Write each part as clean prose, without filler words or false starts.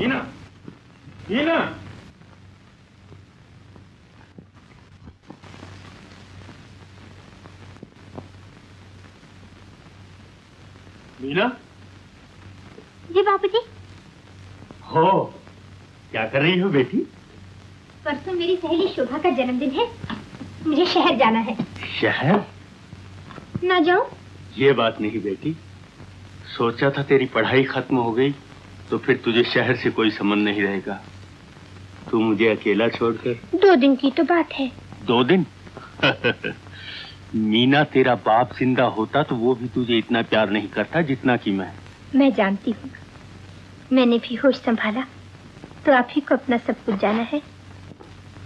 मीना, मीना। मीना। जी बाबूजी। हो, क्या कर रही हो बेटी? परसों मेरी सहेली शोभा का जन्मदिन है, मुझे शहर जाना है। शहर? ना जाऊं? ये बात नहीं बेटी, सोचा था तेरी पढ़ाई खत्म हो गई तो फिर तुझे शहर से कोई संबंध नहीं रहेगा। तू मुझे अकेला छोड़कर। 2 दिन की तो बात है। 2 दिन? मीना, तेरा बाप जिंदा होता तो वो भी तुझे इतना प्यार नहीं करता जितना कि मैं जानती हूँ, मैंने भी होश संभाला तो आप ही को अपना सब कुछ जाना है।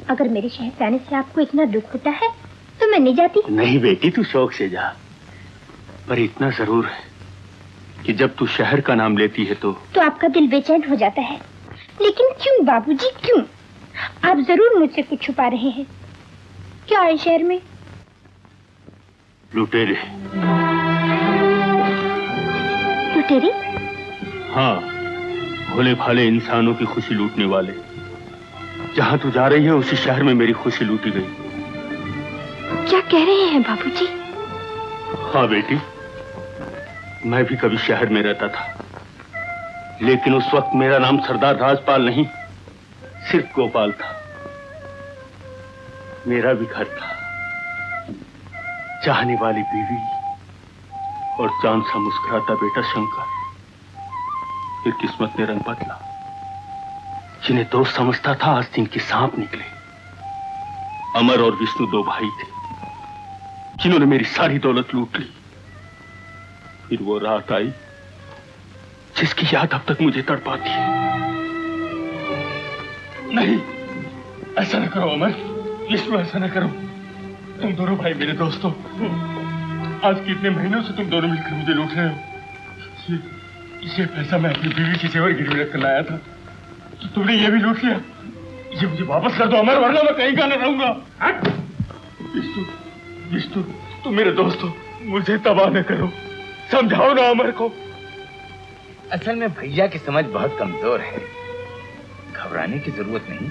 अगर मेरे शहर जाने से आपको इतना दुख होता है तो मैं नहीं जाती। नहीं बेटी, तू शौक से जा, पर इतना जरूर है कि जब तू शहर का नाम लेती है तो आपका दिल बेचैन हो जाता है। लेकिन क्यों बाबूजी, क्यों? आप जरूर मुझसे कुछ छुपा रहे हैं। क्या है शहर में? लुटेरे। लुटेरे? हाँ, भोले भाले इंसानों की खुशी लूटने वाले। जहाँ तू जा रही है उसी शहर में मेरी खुशी लूटी गई। क्या कह रहे हैं बाबूजी? हाँ बेटी, मैं भी कभी शहर में रहता था, लेकिन उस वक्त मेरा नाम सरदार राजपाल नहीं, सिर्फ गोपाल था। मेरा भी घर था, चाहने वाली बीवी और चांद सा मुस्कुराता बेटा शंकर। फिर किस्मत ने रंग बदला। जिन्हें दोस्त समझता था आज दिन के सांप निकले। अमर और विष्णु 2 भाई थे जिन्होंने मेरी सारी दौलत लूट ली। फिर वो रात आई जिसकी याद अब तक मुझे तड़पाती है। नहीं, ऐसा न करो अमर, विष्णु, ऐसा न करो। तुम दोनों भाई मेरे दोस्तों, आज कितने महीनों से तुम दोनों मिलकर मुझे लूट रहे हो। ये पैसा मैं अपनी बीवी की जेवर गिरवी रख कर लाया था, तो तुमने ये भी लूट लिया। ये मुझे वापस कर दो अमर, वरना मैं कहीं का न रहूंगा। विष्णु, विष्णु, तुम मेरे दोस्त हो, मुझे तबाह न करो, समझाओ ना अमर को। असल में भैया की समझ बहुत कमजोर है, घबराने की जरूरत नहीं।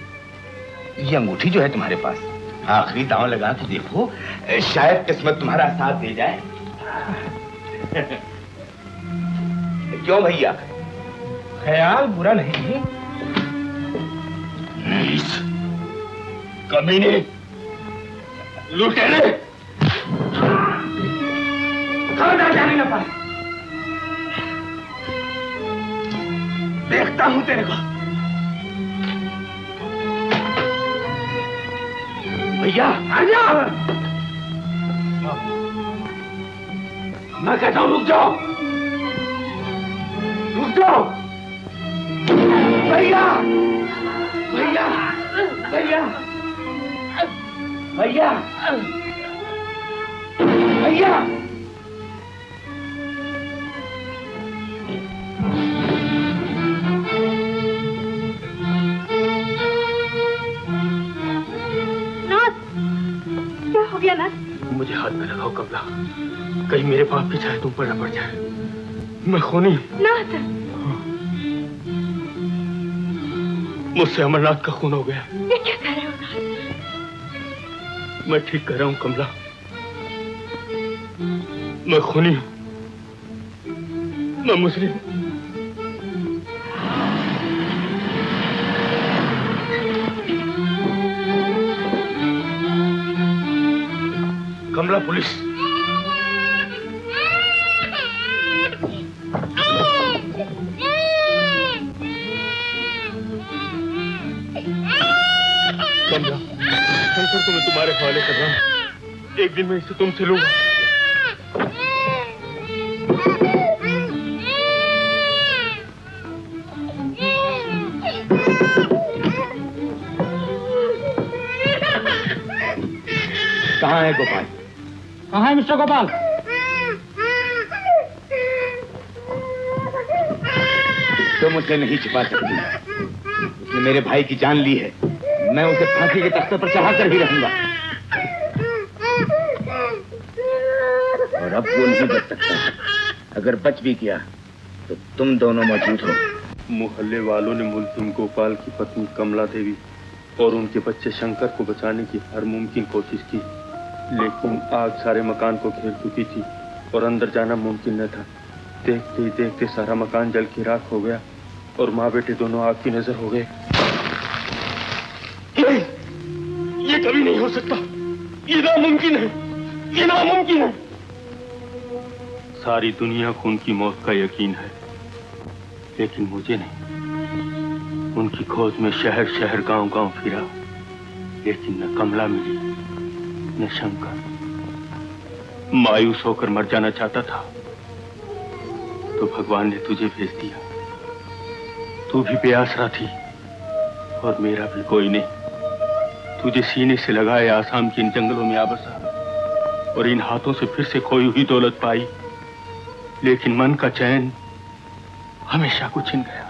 ये अंगूठी जो है तुम्हारे पास, आखिरी दांव लगा के देखो, शायद किस्मत तुम्हारा साथ दे जाए। क्यों भैया, ख्याल बुरा नहीं? कमीने, लुटेरे, खबरदार जाने न पाए। देखता हूं तेरे को। भैया आ जाओ। मैं कहता हूं रुक जाओ, रुक जाओ। भैया, भैया, भैया, भैया, भैया। मुझे हाथ में लगाओ कमला, कहीं मेरे पाप की चाहे तुम पर न पड़ जाए। मैं खूनी। नाथ, मुझसे अमरनाथ का खून हो गया। ये क्या कह रहे हो? मैं ठीक कर रहा हूं कमला, मैं खूनी हूं, मैं मुस्लिम हूं। कमला, पुलिस। कमला, शंकर को मैं तुम्हारे हवाले कर रहा हूं। एक दिन मैं इसे तुमसे लूंगा। कहाँ है गोपाल? कहाँ है मिस्टर गोपाल? तुम मुझसे नहीं छिपा सकती। उसने मेरे भाई की जान ली है, मैं उसे फांसी के तख्ते पर चढ़ा कर ही रहूंगा। और अब वो नहीं बच सकता। अगर बच भी गया तो तुम दोनों मौजूद हो। मोहल्ले वालों ने मुलजिम गोपाल की पत्नी कमला देवी और उनके बच्चे शंकर को बचाने की हर मुमकिन कोशिश की, लेकिन आग सारे मकान को घेर चुकी थी और अंदर जाना मुमकिन न था। देखते ही देखते सारा मकान जल के राख हो गया और माँ बेटे दोनों आग की नजर हो गए। नहीं, ये कभी नहीं हो सकता, ये नामुमकिन है, ये नामुमकिन है। सारी दुनिया को उनकी मौत का यकीन है, लेकिन मुझे नहीं। उनकी खोज में शहर शहर गांव गांव फिरा, लेकिन न कमला मिली न शंकर। मायूस होकर मर जाना चाहता था तो भगवान ने तुझे भेज दिया। तू भी बेआसरा थी और मेरा भी कोई नहीं। तुझे सीने से लगाए आसाम के इन जंगलों में आ बसा और इन हाथों से फिर से खोई हुई दौलत पाई, लेकिन मन का चैन हमेशा को छिन गया।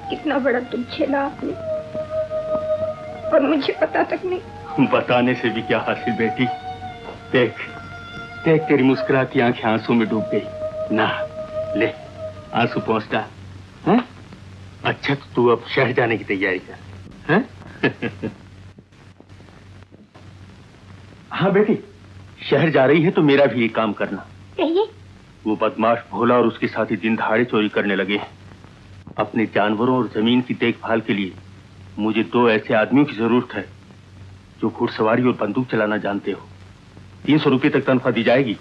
कितना बड़ा दुख झेला आपने और मुझे पता तक नहीं। बताने से भी क्या हासिल बेटी। देख देख, तेरी मुस्कुराती आंखें आंसू में डूब गई। ना ले, आंसू पहुंचता है। अच्छा तो तू अब शहर जाने की तैयारी कर। हैं? हाँ बेटी, शहर जा रही है तो मेरा भी एक काम करना। कहिए। वो बदमाश भोला और उसके साथी दिन दहाड़े चोरी करने लगे हैं। अपने जानवरों और जमीन की देखभाल के लिए मुझे 2 ऐसे आदमियों की जरूरत है जो घुड़सवारी और बंदूक चलाना जानते हो। 300 रुपये तक तनख्वाह दी जाएगी।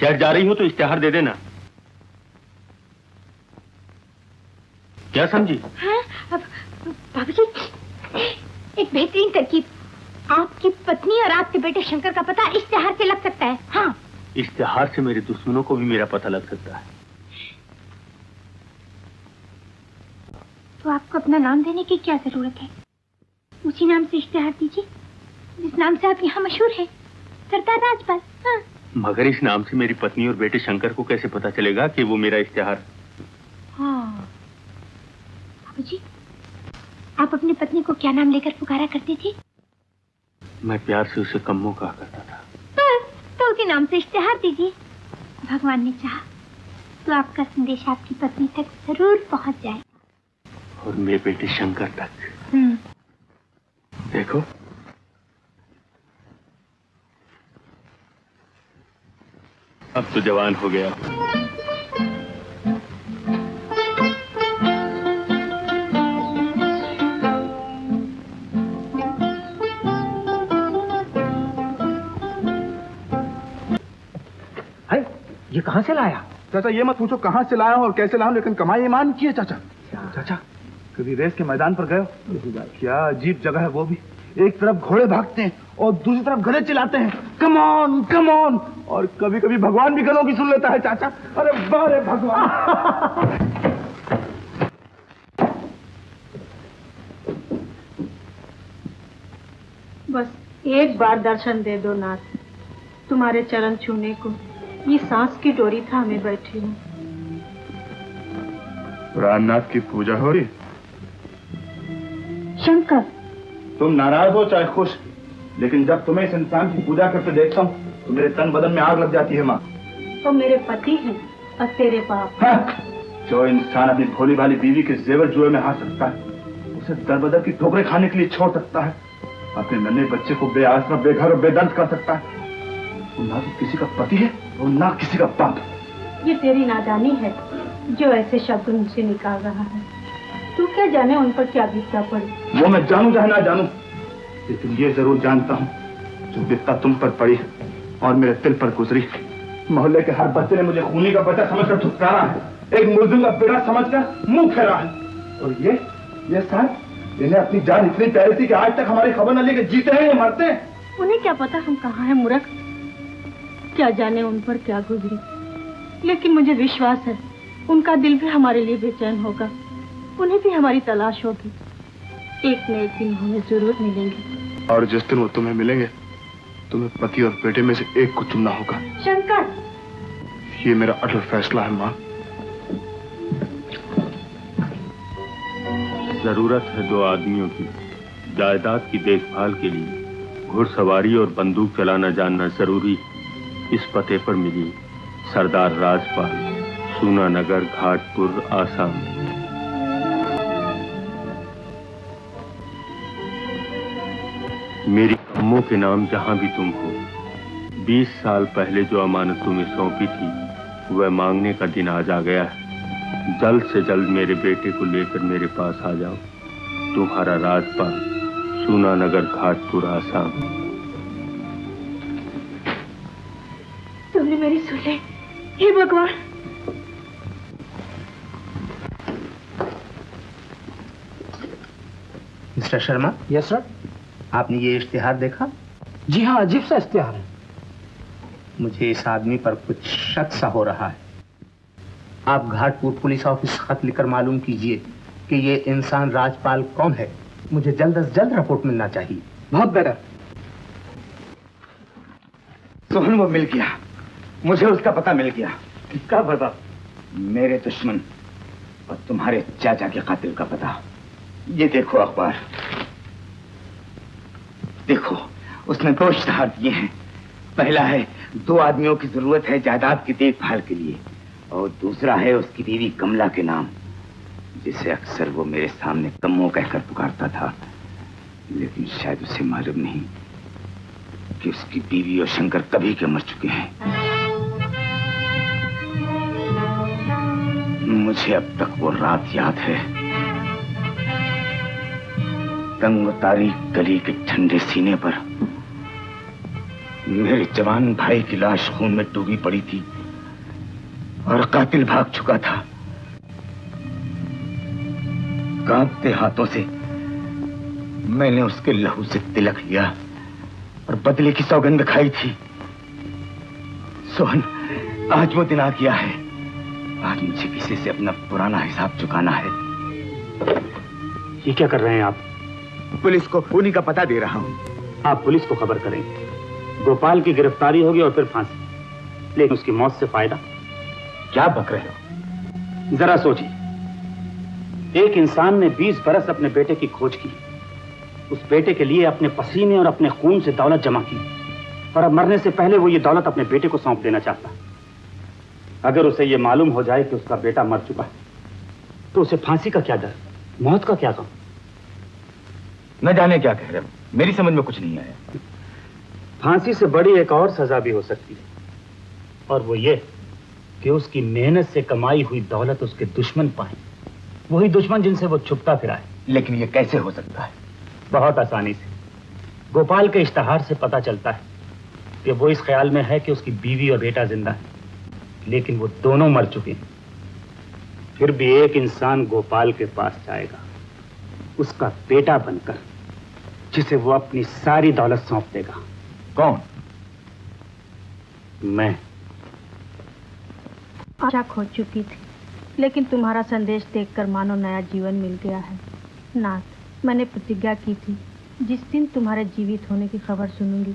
शहर जा रही हो तो इश्तेहार दे देना। क्या समझी? हाँ, अब बाबूजी, एक बेहतरीन तरकीब। आपकी पत्नी और आपके बेटे शंकर का पता इश्तेहार से लग सकता है। हाँ, इश्तेहार से मेरे दुश्मनों को भी मेरा पता लग सकता है। तो आपको अपना नाम देने की क्या जरूरत है? उसी नाम से इश्तेहार दीजिए जिस नाम से आप यहाँ मशहूर है, सरदार राजपाल। हाँ। मगर इस नाम से मेरी पत्नी और बेटे शंकर को कैसे पता चलेगा कि वो मेरा इश्तेहार? हाँ। बाबूजी, आप अपनी पत्नी को क्या नाम लेकर पुकारा करती थी? मैं प्यार से उसे कम्मो कहा करता था। तो उसी नाम से इश्तेहार दीजिए। भगवान ने चाहा तो आपका संदेश आपकी पत्नी तक जरूर पहुंच जाए और मेरे बेटे शंकर तक। देखो, अब तो जवान हो गया। ये कहाँ से लाया? चाचा ये मत पूछो कहाँ से लाया हूँ और कैसे लाया हूँ, लेकिन कमाई ईमान की है चाचा। चाचा कभी रेस के मैदान पर गए हो? क्या अजीब जगह है वो भी। एक तरफ घोड़े भागते हैं और दूसरी तरफ गधे चिल्लाते हैं, कम ऑन कम ऑन। और कभी कभी भगवान भी गधों की सुन लेता है चाचा। अरे बारे भगवान। बस एक बार दर्शन दे दो नाथ, तुम्हारे चरण छूने को ये सांस की डोरी थामे बैठी हूँ। रामनाथ की पूजा हो रही? शंकर, तुम नाराज हो चाहे खुश, लेकिन जब तुम्हें इस इंसान की पूजा करते देखता हूँ तो मेरे तन बदन में आग लग जाती है माँ। तो मेरे पति हैं और तेरे बाप। जो इंसान अपनी भोली भाली बीवी के जेवर जुए में हाथ रखता है, उसे दर बदर की ठोकरें खाने के लिए छोड़ सकता है, अपने नन्हे बच्चे को बेआसरा बेघर और बेदर्द कर सकता है। ना तो किसी का पति है और ना किसी का बाप। ये तेरी नादानी है जो ऐसे शब्द मुझसे निकाल रहा है। तू क्या जाने उन पर क्या बीतता पड़ी। वो मैं जानू चाहे ना जानू, लेकिन ये जरूर जानता हूँ जो बिपता तुम पर पड़ी और मेरे दिल पर गुजरी। मोहल्ले के हर बच्चे ने मुझे खूनी का बच्चा समझकर धुतकारा है, एक मुल्जिम का बेटा समझकर मुंह फेरा है। और ये साहब, इन्हें अपनी जान इतनी प्यारी थी कि आज तक हमारी खबर न ली कि जीते हैं या मरते हैं। उन्हें क्या पता हम कहाँ हैं मूर्ख, क्या जाने उन पर क्या गुजरी। लेकिन मुझे विश्वास है उनका दिल भी हमारे लिए बेचैन होगा, उन्हें भी हमारी तलाश होगी। एक न एक दिन हमें जरूर मिलेंगे। और जिस दिन वो तुम्हें मिलेंगे, तुम्हें पति और बेटे में से एक को चुनना होगा। शंकर, ये मेरा अटल फैसला है माँ। जरूरत है 2 आदमियों की जायदाद की देखभाल के लिए। घुड़सवारी और बंदूक चलाना जानना जरूरी। इस पते पर मिली सरदार राजपाल, सूनानगर, घाटपुर, आसाम। मेरी अम्मों के नाम जहां भी तुम हो, 20 साल पहले जो अमानत तुम्हें सौंपी थी वह मांगने का दिन आज आ गया है। जल्द से जल्द मेरे बेटे को लेकर मेरे पास आ जाओ। तुम्हारा राजपाल, सूनानगर, घाटपुर, आसाम। तुमने मेरी सुन ली। हे भगवान। मिस्टर शर्मा। Yes sir. आपने ये इश्तिहार देखा? जी हाँ, अजीब सा इश्तिहार है। मुझे इस आदमी पर कुछ शक सा हो रहा है। आप घाटपुर पुलिस ऑफिस खत लिखकर मालूम कीजिए कि ये इंसान राजपाल कौन है। मुझे जल्द से जल्द रिपोर्ट मिलना चाहिए। बहुत बेटर। सोहन वो मिल गया, मुझे उसका पता मिल गया। किसका पता? मेरे दुश्मन और तुम्हारे चाचा के कातिल का पता। ये देखो अखबार, देखो उसने 2 इश्तिहार दिए हैं। पहला है 2 आदमियों की जरूरत है जायदाद की देखभाल के लिए, और दूसरा है उसकी बीवी कमला के नाम, जिसे अक्सर वो मेरे सामने कम्मो कहकर पुकारता था। लेकिन शायद उसे मालूम नहीं कि उसकी बीवी और शंकर कभी के मर चुके हैं। मुझे अब तक वो रात याद है। तंग तारीख गली के ठंडे सीने पर मेरे जवान भाई की लाश खून में डूबी पड़ी थी और कातिल भाग चुका था। कांपते हाथों से मैंने उसके लहू से तिलक लिया और बदले की सौगंध खाई थी। सोहन, आज वो दिन आ गया है। आज मुझे किसी से अपना पुराना हिसाब चुकाना है। ये क्या कर रहे हैं आप? पुलिस को उन्हीं का पता दे रहा हूं। आप पुलिस को खबर करेंगे। गोपाल की गिरफ्तारी होगी और फिर फांसी, लेकिन उसकी मौत से फायदा? क्या बक रहे हो? जरा सोचिए, एक इंसान ने 20 बरस अपने बेटे की खोज की, उस बेटे के लिए अपने पसीने और अपने खून से दौलत जमा की, और अब मरने से पहले वो ये दौलत अपने बेटे को सौंप देना चाहता। अगर उसे ये मालूम हो जाए कि उसका बेटा मर चुका है, तो उसे फांसी का क्या डर, मौत का क्या गम? न जाने क्या कह रहे हो, मेरी समझ में कुछ नहीं आया। फांसी से बड़ी एक और सजा भी हो सकती है, और वो ये कि उसकी मेहनत से कमाई हुई दौलत उसके दुश्मन पाए, वही दुश्मन जिनसे वो छुपता फिरा है। लेकिन ये कैसे हो सकता है? बहुत आसानी से। गोपाल के इश्तिहार से पता चलता है कि वो इस ख्याल में है कि उसकी बीवी और बेटा जिंदा है, लेकिन वो दोनों मर चुके हैं। फिर भी एक इंसान गोपाल के पास जाएगा, उसका बेटा बनकर, जिसे वो अपनी सारी दौलत सौंप देगा। कौन? मैं। आशा खो चुकी थी, लेकिन तुम्हारा संदेश देखकर मानो नया जीवन मिल गया है। नाथ, मैंने प्रतिज्ञा की थी, जिस दिन तुम्हारे जीवित होने की खबर सुनूंगी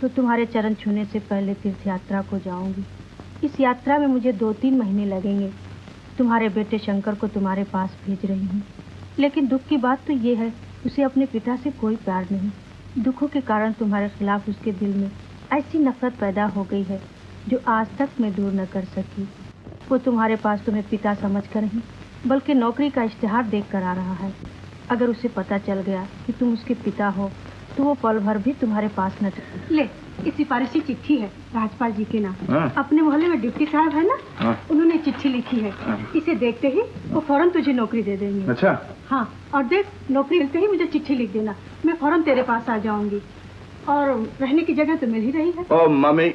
तो तुम्हारे चरण छूने से पहले तीर्थ यात्रा को जाऊंगी। इस यात्रा में मुझे 2-3 महीने लगेंगे। तुम्हारे बेटे शंकर को तुम्हारे पास भेज रही हूँ, लेकिन दुख की बात तो ये है, उसे अपने पिता से कोई प्यार नहीं। दुखों के कारण तुम्हारे खिलाफ उसके दिल में ऐसी नफरत पैदा हो गई है जो आज तक मैं दूर न कर सकी। वो तुम्हारे पास तुम्हें पिता समझकर नहीं, बल्कि नौकरी का इश्तिहार देख कर आ रहा है। अगर उसे पता चल गया कि तुम उसके पिता हो तो वो पल भर भी तुम्हारे पास न ले। इस सिफारिशी चिट्ठी है राजपाल जी के नाम। अपने मोहल्ले में डिप्टी साहब है ना, उन्होंने चिट्ठी लिखी है। इसे देखते ही वो फौरन तुझे नौकरी दे देंगे। अच्छा? हाँ, और देख, नौकरी मिलते ही मुझे चिट्ठी लिख देना, मैं फौरन तेरे पास आ जाऊंगी। और रहने की जगह तो मिल ही रही है। ओ मम्मी,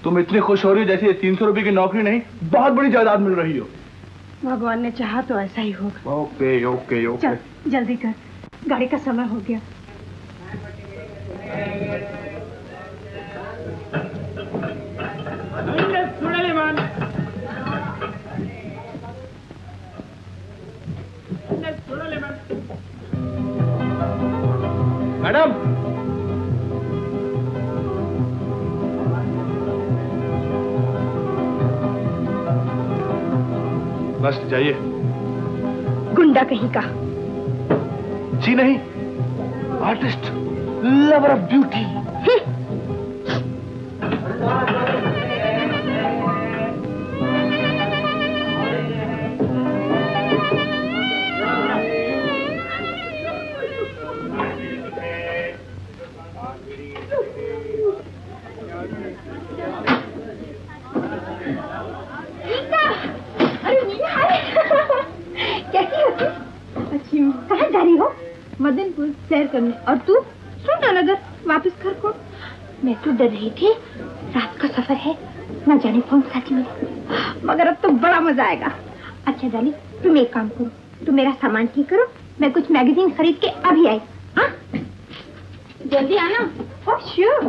तुम इतनी खुश हो रही हो जैसे 300 रुपए की नौकरी नहीं, बहुत बड़ी जायदाद मिल रही हो। भगवान ने चाहा तो ऐसा ही होगा। Okay okay okay. चल जल्दी कर, गाड़ी का समय हो गया। मैडम, बस जाइए। गुंडा कहीं का। जी नहीं, artist, lover of beauty. Madanpur सैर करने। और तू? सुल्ताननगर वापस घर को। मैं तो डर रही थी, रात का सफर है, न जाने कौन साथी मिले, मगर अब तो बड़ा मजा आएगा। अच्छा डाली, तुम एक काम करो, तुम मेरा सामान ठीक करो, मैं कुछ मैगजीन खरीद के अभी आई। हाँ जल्दी आना। Oh sure.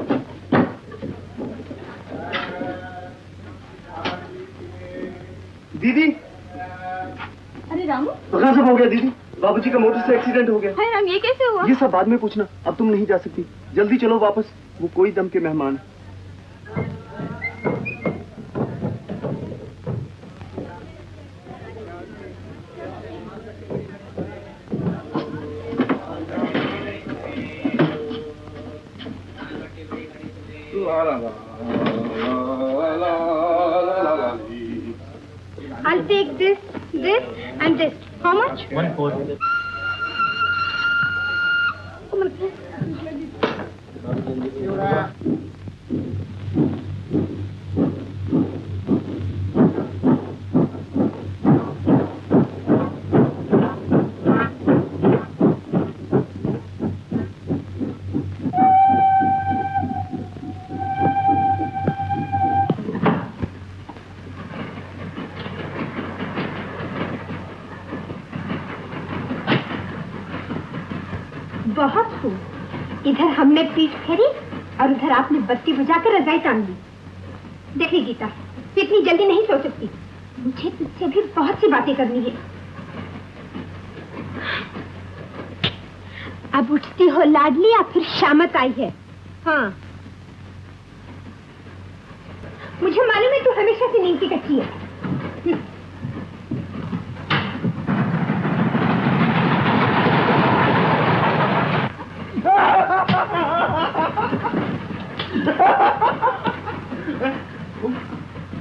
दीदी। अरे रामू, तो कहाँ सब हो गया दीदी? बाबूजी का मोटर से एक्सीडेंट हो गया। हाय राम, ये कैसे हुआ? ये सब बाद में पूछना, अब तुम नहीं जा सकती। जल्दी चलो वापस, वो कोई दम के मेहमान। I'll take this, this and this. How much? 1/4. Come on, please. बहुत खूब। इधर हमने पीठ फेरी और उधर आपने बत्ती बुझाकर रजाई टांग दी। देखिए गीता, इतनी जल्दी नहीं सो सकती, मुझे तुझसे भी बहुत सी बातें करनी है। अब उठती हो लाडली या फिर शामत आई है? हाँ मुझे मालूम है तू हमेशा से नींद की कच्ची है।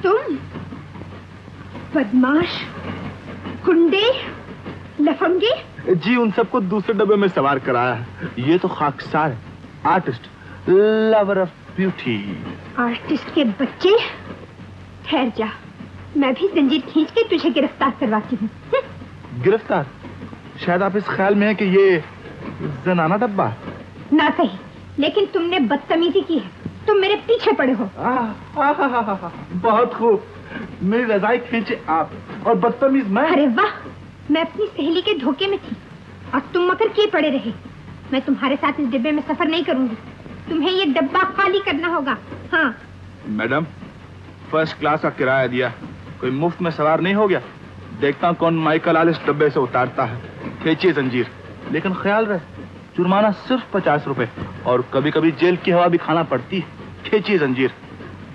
तुम बदमाश, गुंडे, लफंगे। जी उन सबको दूसरे डब्बे में सवार कराया है। ये तो खाकसार है, artist, lover of beauty. Artist के बच्चे, ठहर जा, मैं भी जंजीर खींच के तुझे गिरफ्तार करवाती हूँ। गिरफ्तार? शायद आप इस ख्याल में है कि ये जनाना डब्बा है। ना सही, लेकिन तुमने बदतमीजी की है, तुम मेरे पीछे पड़े हो। बहुत खूब, मेरी रजाई खींचे आप और बदतमीज मैं। अरे वाह, मैं अपनी सहेली के धोखे में थी और तुम मकर किए पड़े रहे। मैं तुम्हारे साथ इस डिब्बे में सफर नहीं करूंगी, तुम्हें ये डब्बा खाली करना होगा। हाँ मैडम, फर्स्ट क्लास का किराया दिया, कोई मुफ्त में सवार नहीं हो गया। देखता हूँ कौन माइकल आल इस डब्बे से उतारता है। खींचिए जंजीर, लेकिन ख्याल रहे जुर्माना सिर्फ 50 रुपए और कभी कभी जेल की हवा भी खाना पड़ती है। खींचिए जंजीर।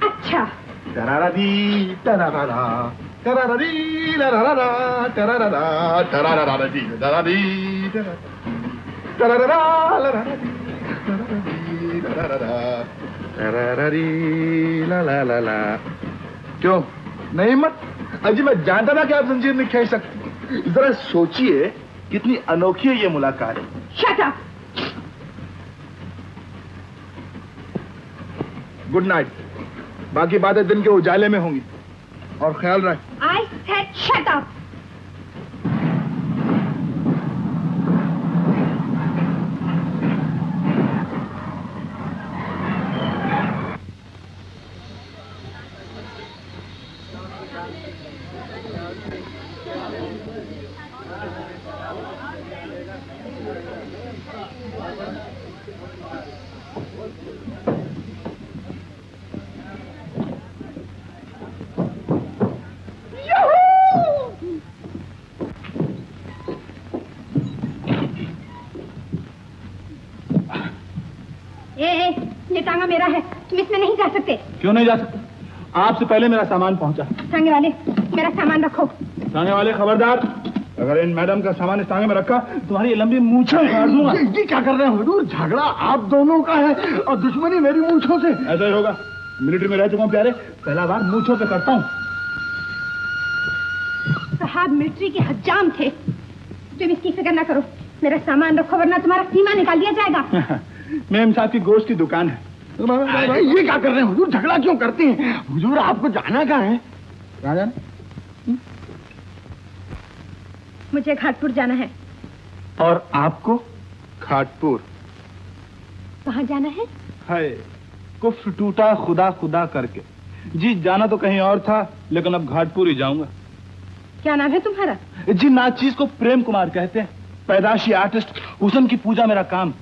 अच्छा। टरारादी, टरारारा, टरारादी, लरारारा, टरारारा, टरारारादी, लरारादी, टरारारा, लरारादी, लरारादी, लरारारा, टरारारी, ला ला ला ला। क्यों नहीं मत? अजी मैं जानता था कि आप जंजीर नहीं खींच सकती। जरा सोचिए कितनी अनोखी है ये मुलाकात। Shut up. गुड नाइट, बाकी बातें दिन के उजाले में होंगी और ख्याल रखें। I said shut up. ये टांगा मेरा है, तुम इसमें नहीं जा सकते। क्यों नहीं जा सकते? आपसे पहले मेरा सामान पहुंचा। टांगे वाले, मेरा सामान रखो। टांगे वाले खबरदार, अगर इन मैडम का सामान इस टांगे में रखा तुम्हारी लंबी मूंछें उखाड़ दूंगा। ये क्या कर रहे हैं हुजूर? झगड़ा आप दोनों का है और दुश्मनी मेरी मूंछों से। ऐसा ही होगा, मिलिट्री में रह चुका हूँ प्यारे, पहला बार मूंछों पे करता हूँ। साहब मिलिट्री के हज्जाम थे, तुम इसकी फिक्र ना करो, मेरा सामान रखो वरना तुम्हारा सीमा निकाल दिया जाएगा। मेम साहब की गोश्त की दुकान है। ये क्या कर रहे हैं हुजूर? झगड़ा क्यों करते हैं हुजूर? आपको जाना कहाँ है? कहाँ जाना? मुझे घाटपुर जाना है। और आपको? घाटपुर। कहाँ जाना है? कुफ्र टूटा खुदा खुदा करके। जी जाना तो कहीं और था, लेकिन अब घाटपुर ही जाऊंगा। क्या नाम है तुम्हारा? जी नाचीज को प्रेम कुमार कहते हैं। पैदाशी आर्टिस्ट, हुस्न की पूजा मेरा काम।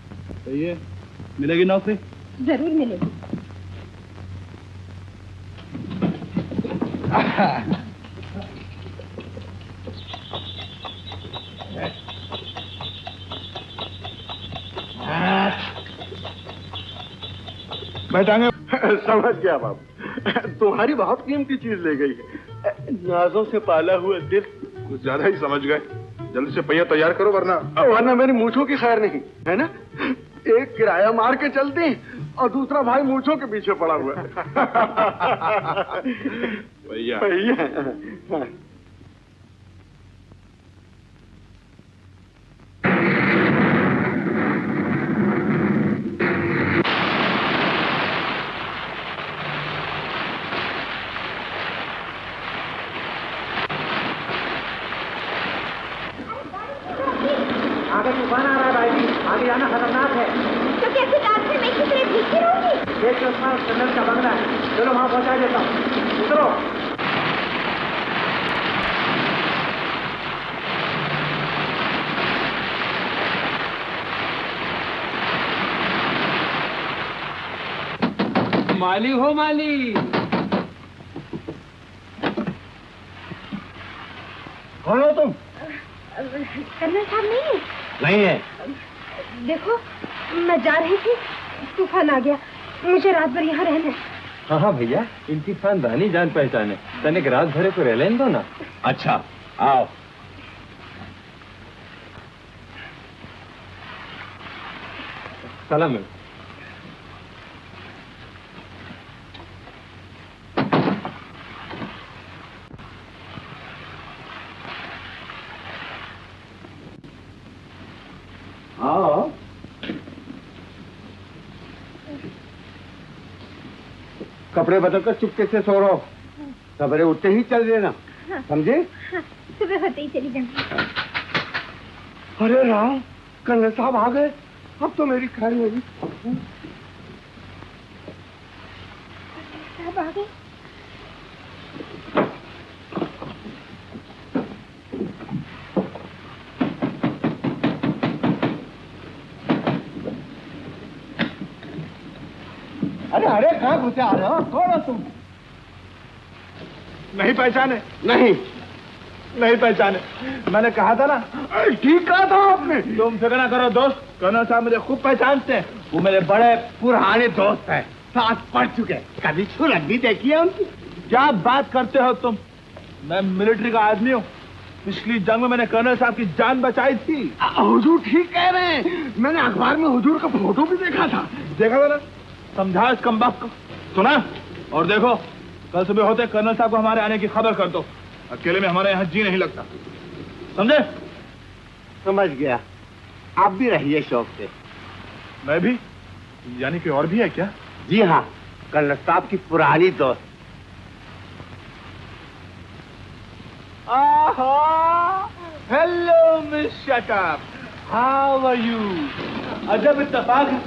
ये मिलेगी नौकरी? जरूर मिलेगी। बैठांगे। समझ गया बाबू, तुम्हारी बहुत कीमती चीज ले गई है, नाजों से पाला हुआ दिल। कुछ ज्यादा ही समझ गए। जल्दी से पहिया तैयार करो, वरना मेरी मूंछों की खैर नहीं है ना। एक किराया मार के चलते हैं और दूसरा भाई मूंछों के पीछे पड़ा हुआ है। पहिया। आगे तूफान आ रहा है भाई जी, आगे जाना खतरनाक है। तो कैसे रात में मैं किस तरह भीगती रहूंगी? देखिए उस पास जनरल का बंगला है, चलो वहां पहुंचा देता हूँ। उतरो। माली हो माली। कौन हो तुम? कर्नल साहब नहीं है? नहीं है। देखो मैं जा रही थी, तूफान आ गया, मुझे रात भर यहाँ रहना है। हाँ हाँ भैया, इनकी खानदानी जान पहचान है, तनिक रात भरे को रह लें दो ना। अच्छा आओ। सलाम। आओ। कपड़े बदलकर चुपके से सो रहो, सवेरे उठते ही चल देना, समझे? हाँ, सुबह होते ही चली जाऊंगी। अरे राम, कर्नल साहब आ गए, अब तो मेरी खैर होगी। साहब आ गए? अरे अरे कहाँ घुसे आ रहे हो? कौन हो तुम? नहीं पहचाने? नहीं पहचाने। मैंने कहा था ना। ठीक कहा था आपने। तुम फिक्र ना करो दोस्त, कर्नल साहब मुझे खूब पहचानते हैं। वो मेरे बड़े पुराने दोस्त हैं, साथ पढ़ चुके, कभी सूरत भी देखी है उनकी। क्या बात करते हो तुम? मैं मिलिट्री का आदमी हूँ। पिछली जंग में मैंने कर्नल साहब की जान बचाई थी। हुजूर ठीक कह रहे हैं, मैंने अखबार में हुजूर का फोटो भी देखा था। देखा था ना? समझा इस कमबख्त को। सुना? और देखो, कल सुबह होते कर्नल साहब को हमारे आने की खबर कर दो। अकेले में हमारे यहाँ जी नहीं लगता, समझे? समझ गया। आप भी रहिए शौक से। मैं भी? यानी कि और भी है क्या? जी हाँ, कर्नल साहब की पुरानी दोस्त। Hello miss shut up, how are you? अजब इत्तेफाक है,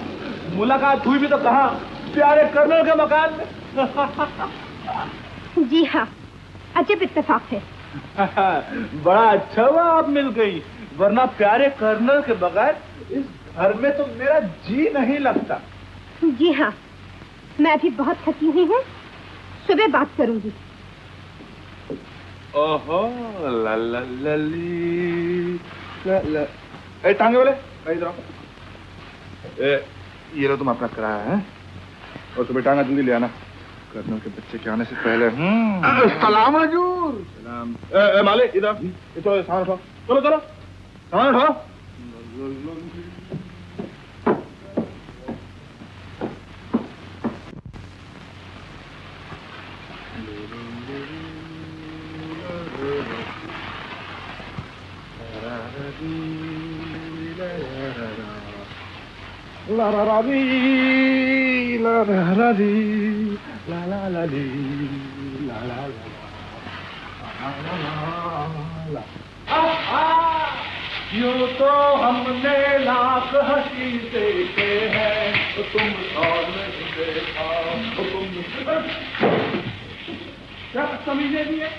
मुलाकात हुई भी तो कहा, प्यारे कर्नल के मकान में। जी हाँ, अजब इत्तेफाक है। बड़ा अच्छा हुआ आप मिल गई, वरना प्यारे कर्नल के बगैर इस घर में तो मेरा जी नहीं लगता। जी हाँ, मैं भी बहुत थकी हुई हूँ, सुबह बात करूंगी। ओहो ला ला ला ली ला ला। ए टांगे वाले, इधर आओ। ये लो तुम अपना किराया है, और तुम्हें टांगा जल्दी ले आना, कर्नल के बच्चे के आने से पहले। सलाम हुजूर। सलाम। माले इधर, चलो सामान उठाओ, चलो चलो सामान उठाओ। ला ला ला ली ला ला ली ला ला ला ली ला ला ला ला ला ला ला। यूं तो हमने लाख हंसी देखे हैं, तुम और नहीं देखा, तुम क्या समझे भी है?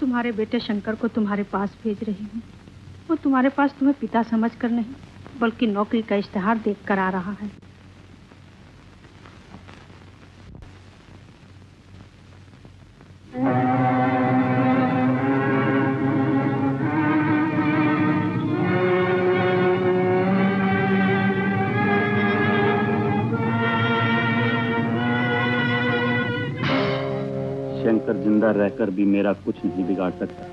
तुम्हारे बेटे शंकर को तुम्हारे पास भेज रही हूँ। वो तुम्हारे पास तुम्हें पिता समझकर नहीं, बल्कि नौकरी का इश्तिहार देखकर आ रहा है। शंकर जिंदा रहकर भी मेरा कुछ नहीं बिगाड़ सकता।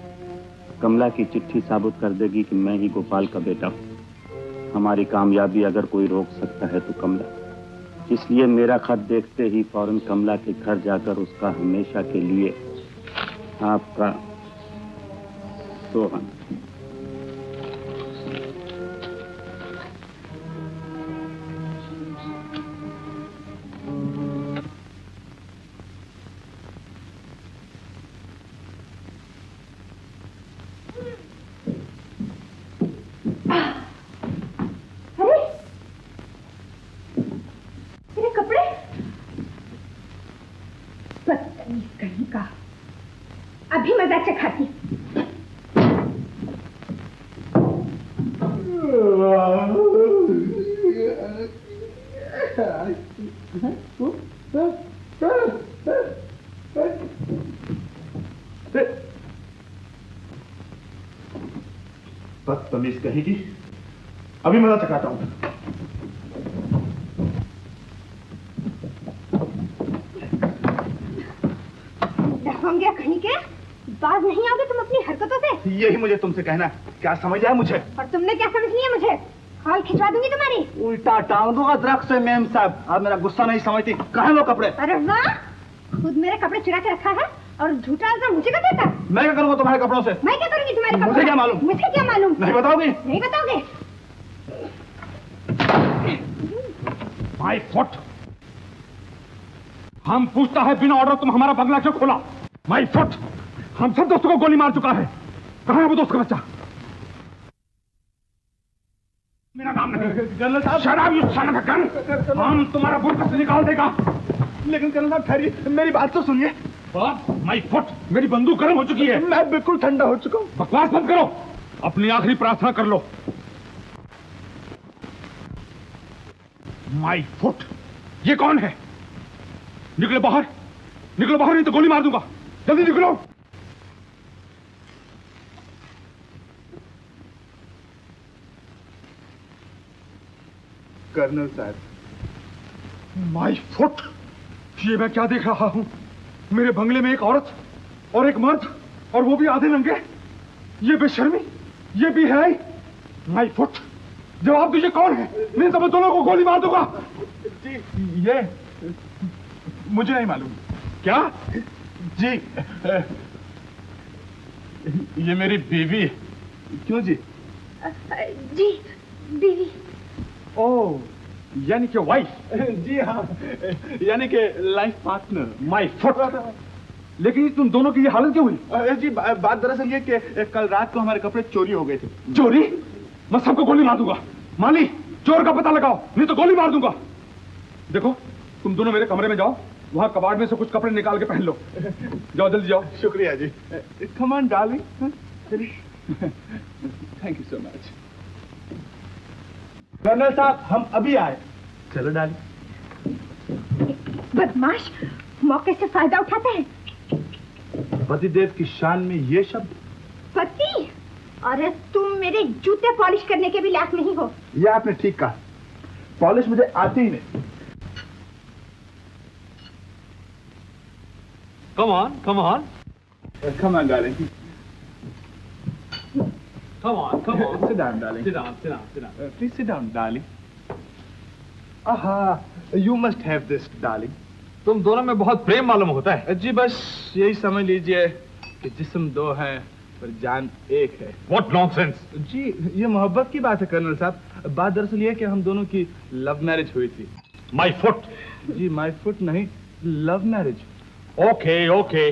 कमला की चिट्ठी साबित कर देगी कि मैं ही गोपाल का बेटा हूँ। हमारी कामयाबी अगर कोई रोक सकता है तो कमला। इसलिए मेरा खत देखते ही फौरन कमला के घर जाकर उसका हमेशा के लिए आपका सोहन। अभी मजा चखाती। बदतमीज कहेगी, अभी मजा चखाता हूं। होंगे कहीं के बाज नहीं आओगे तुम अपनी हरकतों से। यही मुझे तुमसे कहना है, क्या समझ आया मुझे? और तुमने क्या समझ लिया मुझे? खाल खिंचवा दूंगी तुम्हारी। उल्टा टांग दूंगा दरख्त से मेम साहब। आप मेरा गुस्सा नहीं समझती। कहाँ वो कपड़े? अरे वाह, खुद मेरे कपड़े चुरा के रखा है और झूठा इल्जाम मुझे क्यों देता? मैं क्या करूँगा तुम्हारे कपड़ों से? मैं क्या करूंगी तुम्हारे कपड़ों? मुझे क्या मालूम? मुझे क्या मालूम? नहीं बताओगी? नहीं बताओगे? My foot. हम पूछता है बिना ऑर्डर तुम हमारा बंगला क्यों खोला? My foot. हम सब दोस्तों को गोली मार चुका है। कहाँ है वो दोस्त का बच्चा? मेरा नाम नहीं। जनरल साहब, शराब you son of a gun. हम तुम्हारा बुर्का से निकाल देगा। लेकिन जनरल साहब ठहरिए, मेरी बात तो सुनिए। माय फुट, मेरी बंदूक गर्म हो चुकी है। मैं बिल्कुल ठंडा हो चुका हूँ। बकवास बंद करो, अपनी आखिरी प्रार्थना कर लो। माय फुट, ये कौन है? निकलो बाहर, निकलो बाहर, नहीं तो गोली मार दूंगा। जल्दी निकलो। कर्नल साहब, माय फुट, ये मैं क्या देख रहा हूं? मेरे बंगले में एक औरत और एक मर्द और वो भी आधे नंगे। ये बेशर्मी, ये भी है माय फुट। जवाब दीजिए कौन है, नहीं तो मैं दोनों को गोली मार दूंगा। जी ये मुझे नहीं मालूम। क्या? जी ये मेरी बीवी है। क्यों जी? जी बीवी। ओह यानी कि वाइफ। जी हाँ, यानी कि लाइफ पार्टनर, माय फुट। लेकिन तुम दोनों की ये हालत क्यों हुई? जी बात दरअसल ये कि कल रात को हमारे कपड़े चोरी हो गए थे। चोरी? मैं सबको गोली मार दूंगा। माली, चोर का पता लगाओ, नहीं तो गोली मार दूंगा। देखो तुम दोनों मेरे कमरे में जाओ, वहां कबाड़ में से कुछ कपड़े निकाल के पहन लो। जाओ जल्दी जाओ। शुक्रिया जी। Come on darling. चलिए। Thank you so much. Colonel साहब हम अभी आए। चलो डार्लिंग। बदमाश, मौके से फायदा उठाता है। पतिदेव की शान में ये शब्द। पति? अरे तुम मेरे जूते पॉलिश करने के भी लायक नहीं हो। ये आपने ठीक कहा, पॉलिश मुझे आती ही नहीं। Come on, come on. Come on, darling. Come on, come on. Sit down, darling. Sit down, sit down, sit down. Please sit down, darling. Aha, you must have this, darling. तुम दोनों में बहुत प्रेम मालूम होता है। जी बस यही समझ लीजिए कि जिस्म दो है पर जान एक है। What nonsense? जी ये मोहब्बत की बात है कर्नल साहब। बात दरअसल ये कि हम दोनों की लव मैरिज हुई थी। My foot. जी माय फुट नहीं, लव मैरिज। ओके ओके,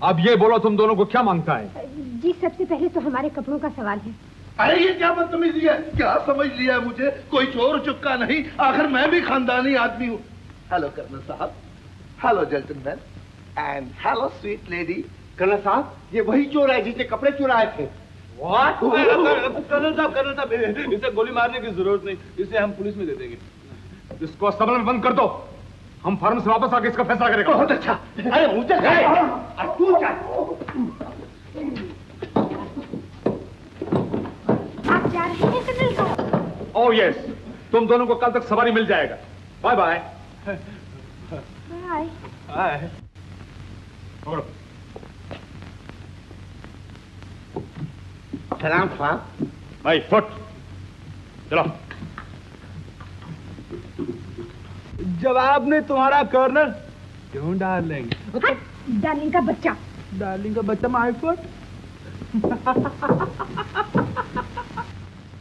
अब ये बोलो तुम दोनों को क्या मांगता है? जी सबसे पहले तो हमारे कपड़ों का सवाल है। अरे ये क्या बदतमीजी है, क्या समझ लिया है मुझे? कोई चोर चुक्का नहीं, आखिर मैं भी खानदानी आदमी हूँ। हेलो कर्नल साहब, hello gentleman and hello sweet lady. Colonel साहब ये वही चोर है जिसने कपड़े चुराए थे। What? कर्नल साहब इसे गोली मारने की जरूरत नहीं, इसे हम पुलिस में दे देंगे। इसको सदन में बंद कर दो, हम फर्म से वापस आके इसका फैसला करेंगे। बहुत अच्छा। अरे मुझे गए तू क्या? आप जा रहे हैं कर्नल साहब? ओह यस, तुम दोनों को कल तक सवारी मिल जाएगा। Bye bye. बाय। बाय। सलाम साहब। भाई फुट, चलो। जवाब नहीं तुम्हारा कर्नल। क्यों डार्लिंग? डार्लिंग का बच्चा। डार्लिंग का बच्चा माय फुट।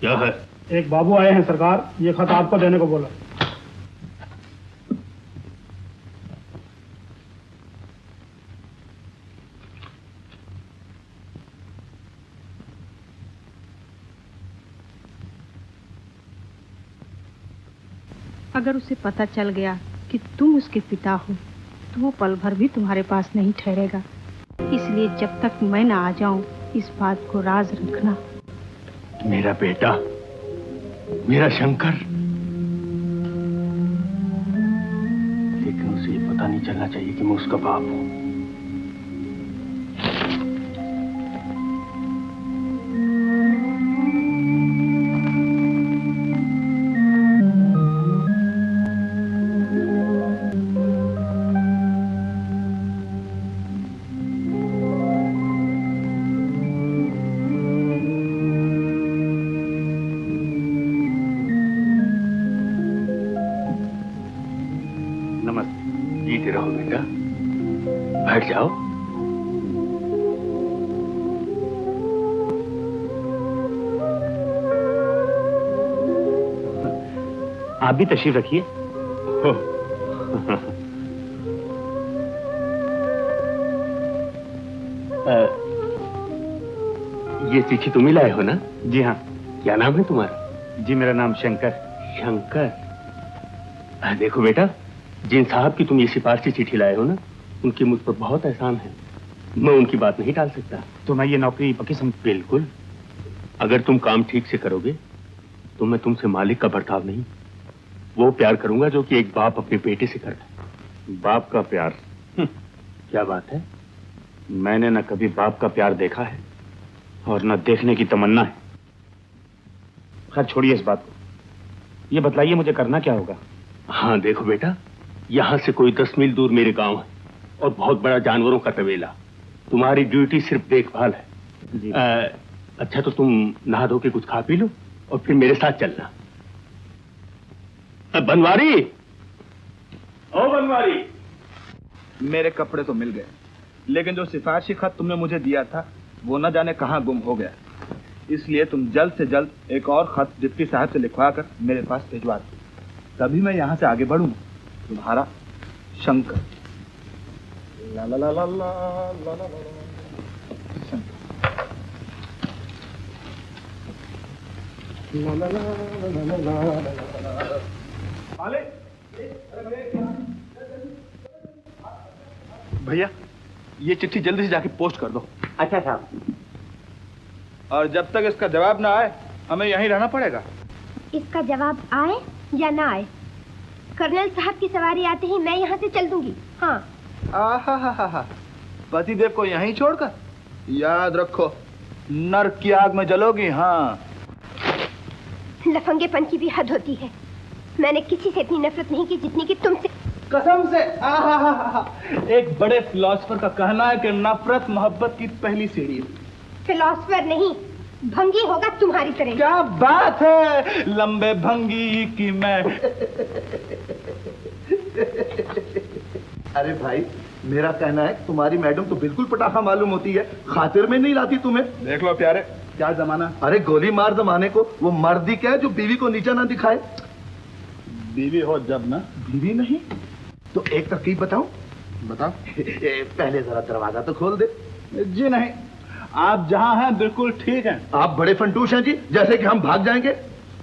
क्या है? एक बाबू आए हैं सरकार, ये खत आपको देने को बोला। अगर उसे पता चल गया कि तुम उसके पिता हो तो वो पल भर भी तुम्हारे पास नहीं ठहरेगा। इसलिए जब तक मैं ना आ जाऊं इस बात को राज रखना। मेरा बेटा, मेरा शंकर। लेकिन उसे ये पता नहीं चलना चाहिए कि मैं उसका बाप हूं। जीते रहो बेटा, बैठ जाओ। आप भी तशरीफ रखिए। ये चिट्ठी तुम ही लाए हो ना? जी हाँ। क्या नाम है तुम्हारा? जी मेरा नाम शंकर। शंकर? देखो बेटा, जिन साहब की तुम ये सिफारशी चिट्ठी लाए हो ना, उनकी मुझ पर बहुत एहसान है। मैं उनकी बात नहीं टाल सकता। तो मैं ये नौकरी पक्की समझ। बिल्कुल, अगर तुम काम ठीक से करोगे तो मैं तुमसे मालिक का बर्ताव नहीं, वो प्यार करूंगा जो कि एक बाप अपने बेटे से करता है। बाप का प्यार? क्या बात है? मैंने न कभी बाप का प्यार देखा है और न देखने की तमन्ना है। खैर छोड़िए इस बात को। ये बतलाइए मुझे करना क्या होगा? हाँ देखो बेटा, यहाँ से कोई 10 मील दूर मेरे गांव है और बहुत बड़ा जानवरों का तबेला। तुम्हारी ड्यूटी सिर्फ देखभाल है। अच्छा तो तुम नहा धो के कुछ खा पी लो और फिर मेरे साथ चलना। बनवारी, ओ बनवारी। मेरे कपड़े तो मिल गए, लेकिन जो सिफारिशी खत तुमने मुझे दिया था वो न जाने कहाँ गुम हो गया। इसलिए तुम जल्द से जल्द एक और खत डिप्टी साहब से लिखवा कर मेरे पास भिजवा दो, तभी मैं यहाँ से आगे बढ़ूंगा। तुम्हारा शंकर। ला ला ला ला ला ला ला ला। भैया ये चिट्ठी जल्दी से जाके पोस्ट कर दो। अच्छा साहब। और जब तक इसका जवाब ना आए हमें यहीं रहना पड़ेगा। इसका जवाब आए या ना आए, कर्नल साहब की सवारी आते ही मैं यहाँ से चल दूंगी। हाँ। आहा, पतिदेव को यहीं छोड़कर? याद रखो नर्क की आग में जलोगी। हाँ। लफंगेपन की भी हद होती है। मैंने किसी से इतनी नफरत नहीं की जितनी कि तुमसे। कसम से। आहा, एक बड़े फिलोसोफर का कहना है कि नफरत मोहब्बत की पहली सीढ़ी है। फिलोसोफर नहीं, भंगी होगा तुम्हारी तरह। क्या बात है, लंबे भंगी की मैं। अरे भाई मेरा कहना है तुम्हारी मैडम तो बिल्कुल पटाखा मालूम होती है, खातिर में नहीं लाती तुम्हें। देख लो प्यारे क्या जमाना। अरे गोली मार जमाने को, वो मर्दी क्या है जो बीवी को नीचा ना दिखाए। बीवी हो जब ना। बीवी नहीं तो एक तरकीब बताऊं? बताओ। पहले जरा दरवाजा तो खोल दे। जी नहीं, आप जहां हैं बिल्कुल ठीक हैं। आप बड़े फंटूश हैं जी, जैसे कि हम भाग जाएंगे।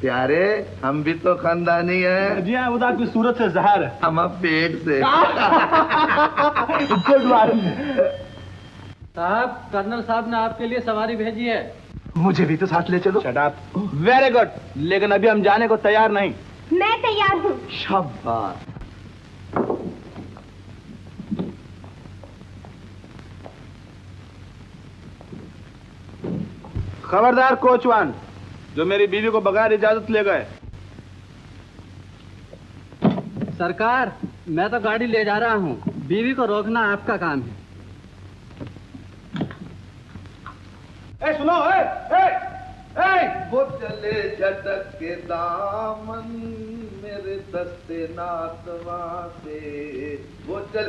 प्यारे हम भी तो खानदानी हैं। जी हाँ, उदा की सूरत से जहर है, हम अब पेट से। गुड मॉर्निंग साहब, कर्नल साहब ने आपके लिए सवारी भेजी है। मुझे भी तो साथ ले चलो। Shut up. वेरी गुड, लेकिन अभी हम जाने को तैयार नहीं। मैं तैयार हूँ। शाबाश। खबरदार कोचवान, जो मेरी बीवी को बगैर इजाजत ले गए। सरकार, मैं तो गाड़ी ले जा रहा हूँ, बीवी को रोकना आपका काम है। सुनो, वो चले झटक के दामन मेरे दस्ते नातवा से, वो चल।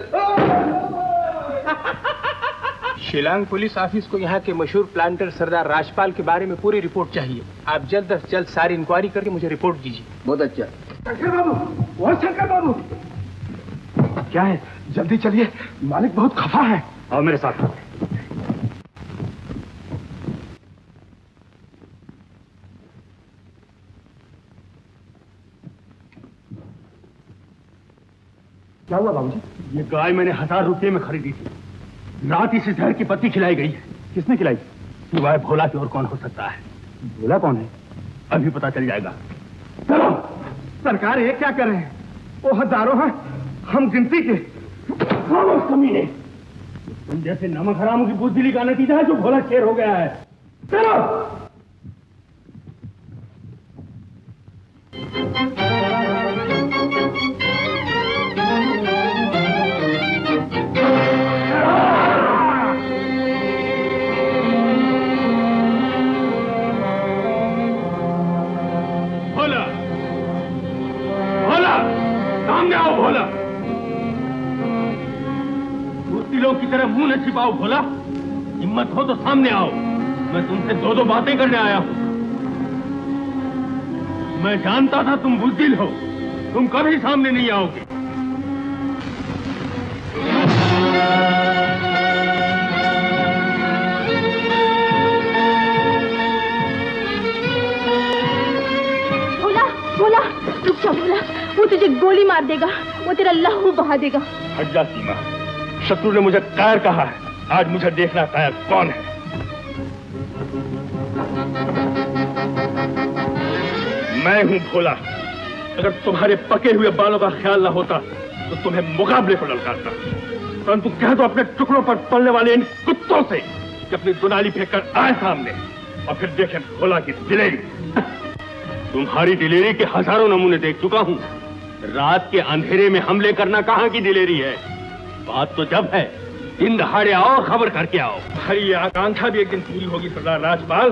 शिलांग पुलिस ऑफिस को यहाँ के मशहूर प्लांटर सरदार राजपाल के बारे में पूरी रिपोर्ट चाहिए। आप जल्द से जल्द सारी इंक्वायरी करके मुझे रिपोर्ट दीजिए। बहुत अच्छा। शंकर बाबू, वो शंकर बाबू। क्या है, जल्दी चलिए, मालिक बहुत खफा है। आओ मेरे साथ। क्या हुआ बाबूजी? ये गाय मैंने 1000 रुपये में खरीदी थी, रात इसे जहर की पत्ती खिलाई गई है। किसने खिलाई? सिवाय भोला की और कौन हो सकता है? भोला कौन है? अभी पता चल जाएगा। चलो। सरकार ये क्या कर रहे हैं? वो हजारों हैं, हम गिनती के। कमीने, तुम जैसे नमक हरामों की बुद्धि का नतीजा है जो भोला शेर हो गया है। चलो। की तरह मुंह न छिपाओ भोला, हिम्मत हो तो सामने आओ। मैं तुमसे दो बातें करने आया हूं। मैं जानता था तुम बुज़दिल हो, तुम कभी सामने नहीं आओगे। भोला, भोला, रुक जा भोला, वो तुझे गोली मार देगा, वो तेरा लहू बहा देगा। हट जा सीमा, शत्रु ने मुझे कायर कहा है, आज मुझे देखना कायर कौन है। मैं हूं भोला। अगर तुम्हारे पके हुए बालों का ख्याल न होता तो तुम्हें मुकाबले पर ललकारता, परंतु कह दो अपने टुकड़ों पर पलने वाले इन कुत्तों से कि अपनी दुनाली फेंककर आए सामने और फिर देखें भोला की दिलेरी। तुम्हारी दिलेरी के हजारों नमूने देख चुका हूं। रात के अंधेरे में हमले करना कहां की दिलेरी है। बात तो जब है दिन दहाड़े आओ, खबर करके आओ। हमारी ये आकांक्षा भी एक दिन पूरी होगी सरदार राजपाल।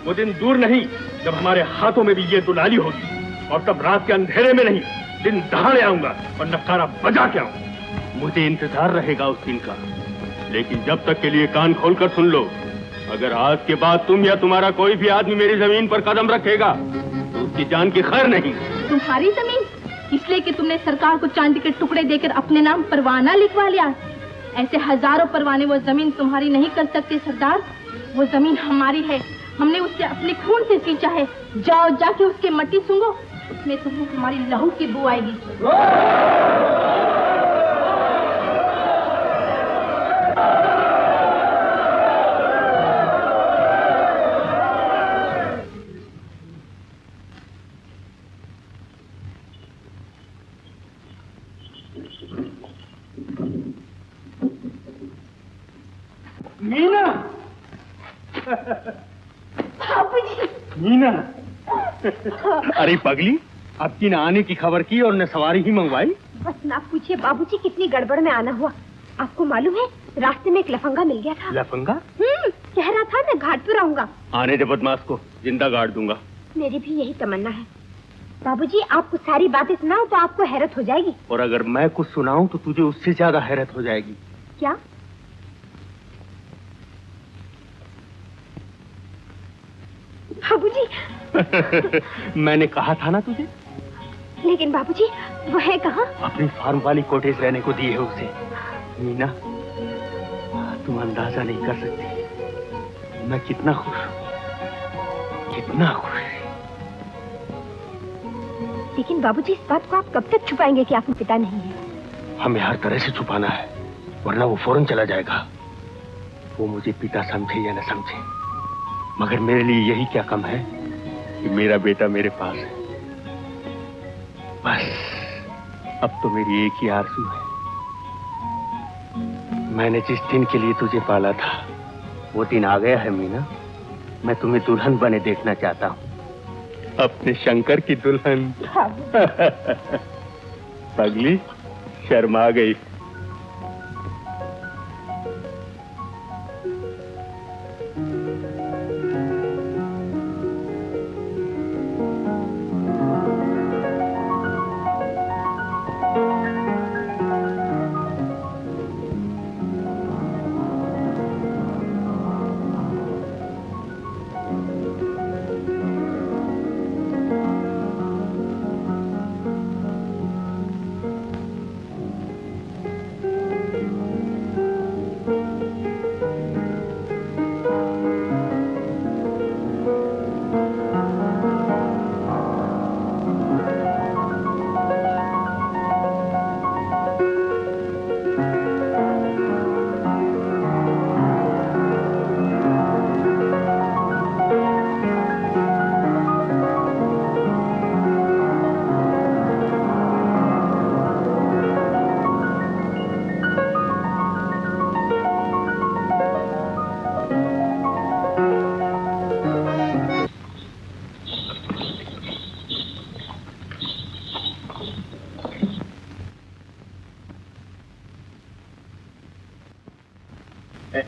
वो दिन दूर नहीं जब हमारे हाथों में भी ये दुलाली होगी, और तब रात के अंधेरे में नहीं, दिन दहाड़े आऊंगा और नक्कारा बजा के आऊंगा। मुझे इंतजार रहेगा उस दिन का, लेकिन जब तक के लिए कान खोलकर सुन लो, अगर आज के बाद तुम या तुम्हारा कोई भी आदमी मेरी जमीन पर कदम रखेगा तो उसकी जान की खैर नहीं। तुम्हारी जमीन? इसलिए कि तुमने सरकार को चांदी के टुकड़े देकर अपने नाम परवाना लिखवा लिया। ऐसे हजारों परवाने वो जमीन तुम्हारी नहीं कर सकते सरदार। वो जमीन हमारी है, हमने उससे अपने खून से सींचा है। जाओ जाके उसके मट्टी सूंघो, उसमें तुम्हें हमारी लहू की बू आएगी। मीना! बाबूजी! मीना! अरे पगली, अब की न आने की खबर की और न सवारी ही मंगवाई। बस ना पूछिए बाबूजी, कितनी गड़बड़ में आना हुआ। आपको मालूम है, रास्ते में एक लफंगा मिल गया था। लफंगा? कह रहा था मैं घाट पर आऊंगा। आने दे बदमाश को, जिंदा गाड़ दूंगा। मेरी भी यही तमन्ना है। बाबूजी, आपको सारी बातें सुनाऊं तो आपको हैरत हो जाएगी। और अगर मैं कुछ सुनाऊं तो तुझे उससे ज्यादा हैरत हो जाएगी। क्या? बाबूजी! मैंने कहा था ना तुझे। लेकिन बाबूजी, वो है कहाँ? अपनी फार्म वाली कोटेज रहने को दी है उसे। मीना, तुम अंदाजा नहीं कर सकती मैं कितना खुश हूँ, कितना खुश। लेकिन बाबूजी, इस बात को आप कब तक छुपाएंगे कि आपका पिता नहीं है? हमें हर तरह से छुपाना है, वरना वो फौरन चला जाएगा। वो मुझे पिता समझे या न समझे, मगर मेरे लिए यही क्या कम है कि मेरा बेटा मेरे पास है। बस अब तो मेरी एक ही आरज़ू है। मैंने जिस दिन के लिए तुझे पाला था वो दिन आ गया है मीना। मैं तुम्हें दुल्हन बने देखना चाहता हूँ, अपने शंकर की दुल्हन। पगली, शर्मा गई।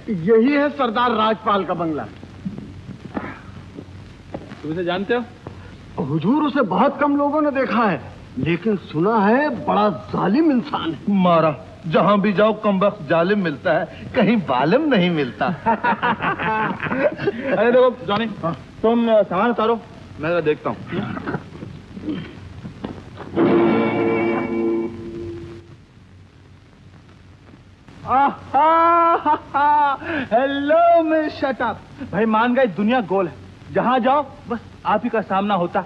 यही है सरदार राजपाल का बंगला। तुम इसे जानते हो? हुजूर, उसे बहुत कम लोगों ने देखा है, लेकिन सुना है बड़ा जालिम इंसान है। मारा, जहां भी जाओ कमबख्त जालिम मिलता है, कहीं बालिम नहीं मिलता। अरे देखो जॉनी, तुम सामान उतारो, मैं जरा देखता हूँ। Hello miss shut up. भाई मान गए, दुनिया गोल है, जहां जाओ बस आप ही का सामना होता।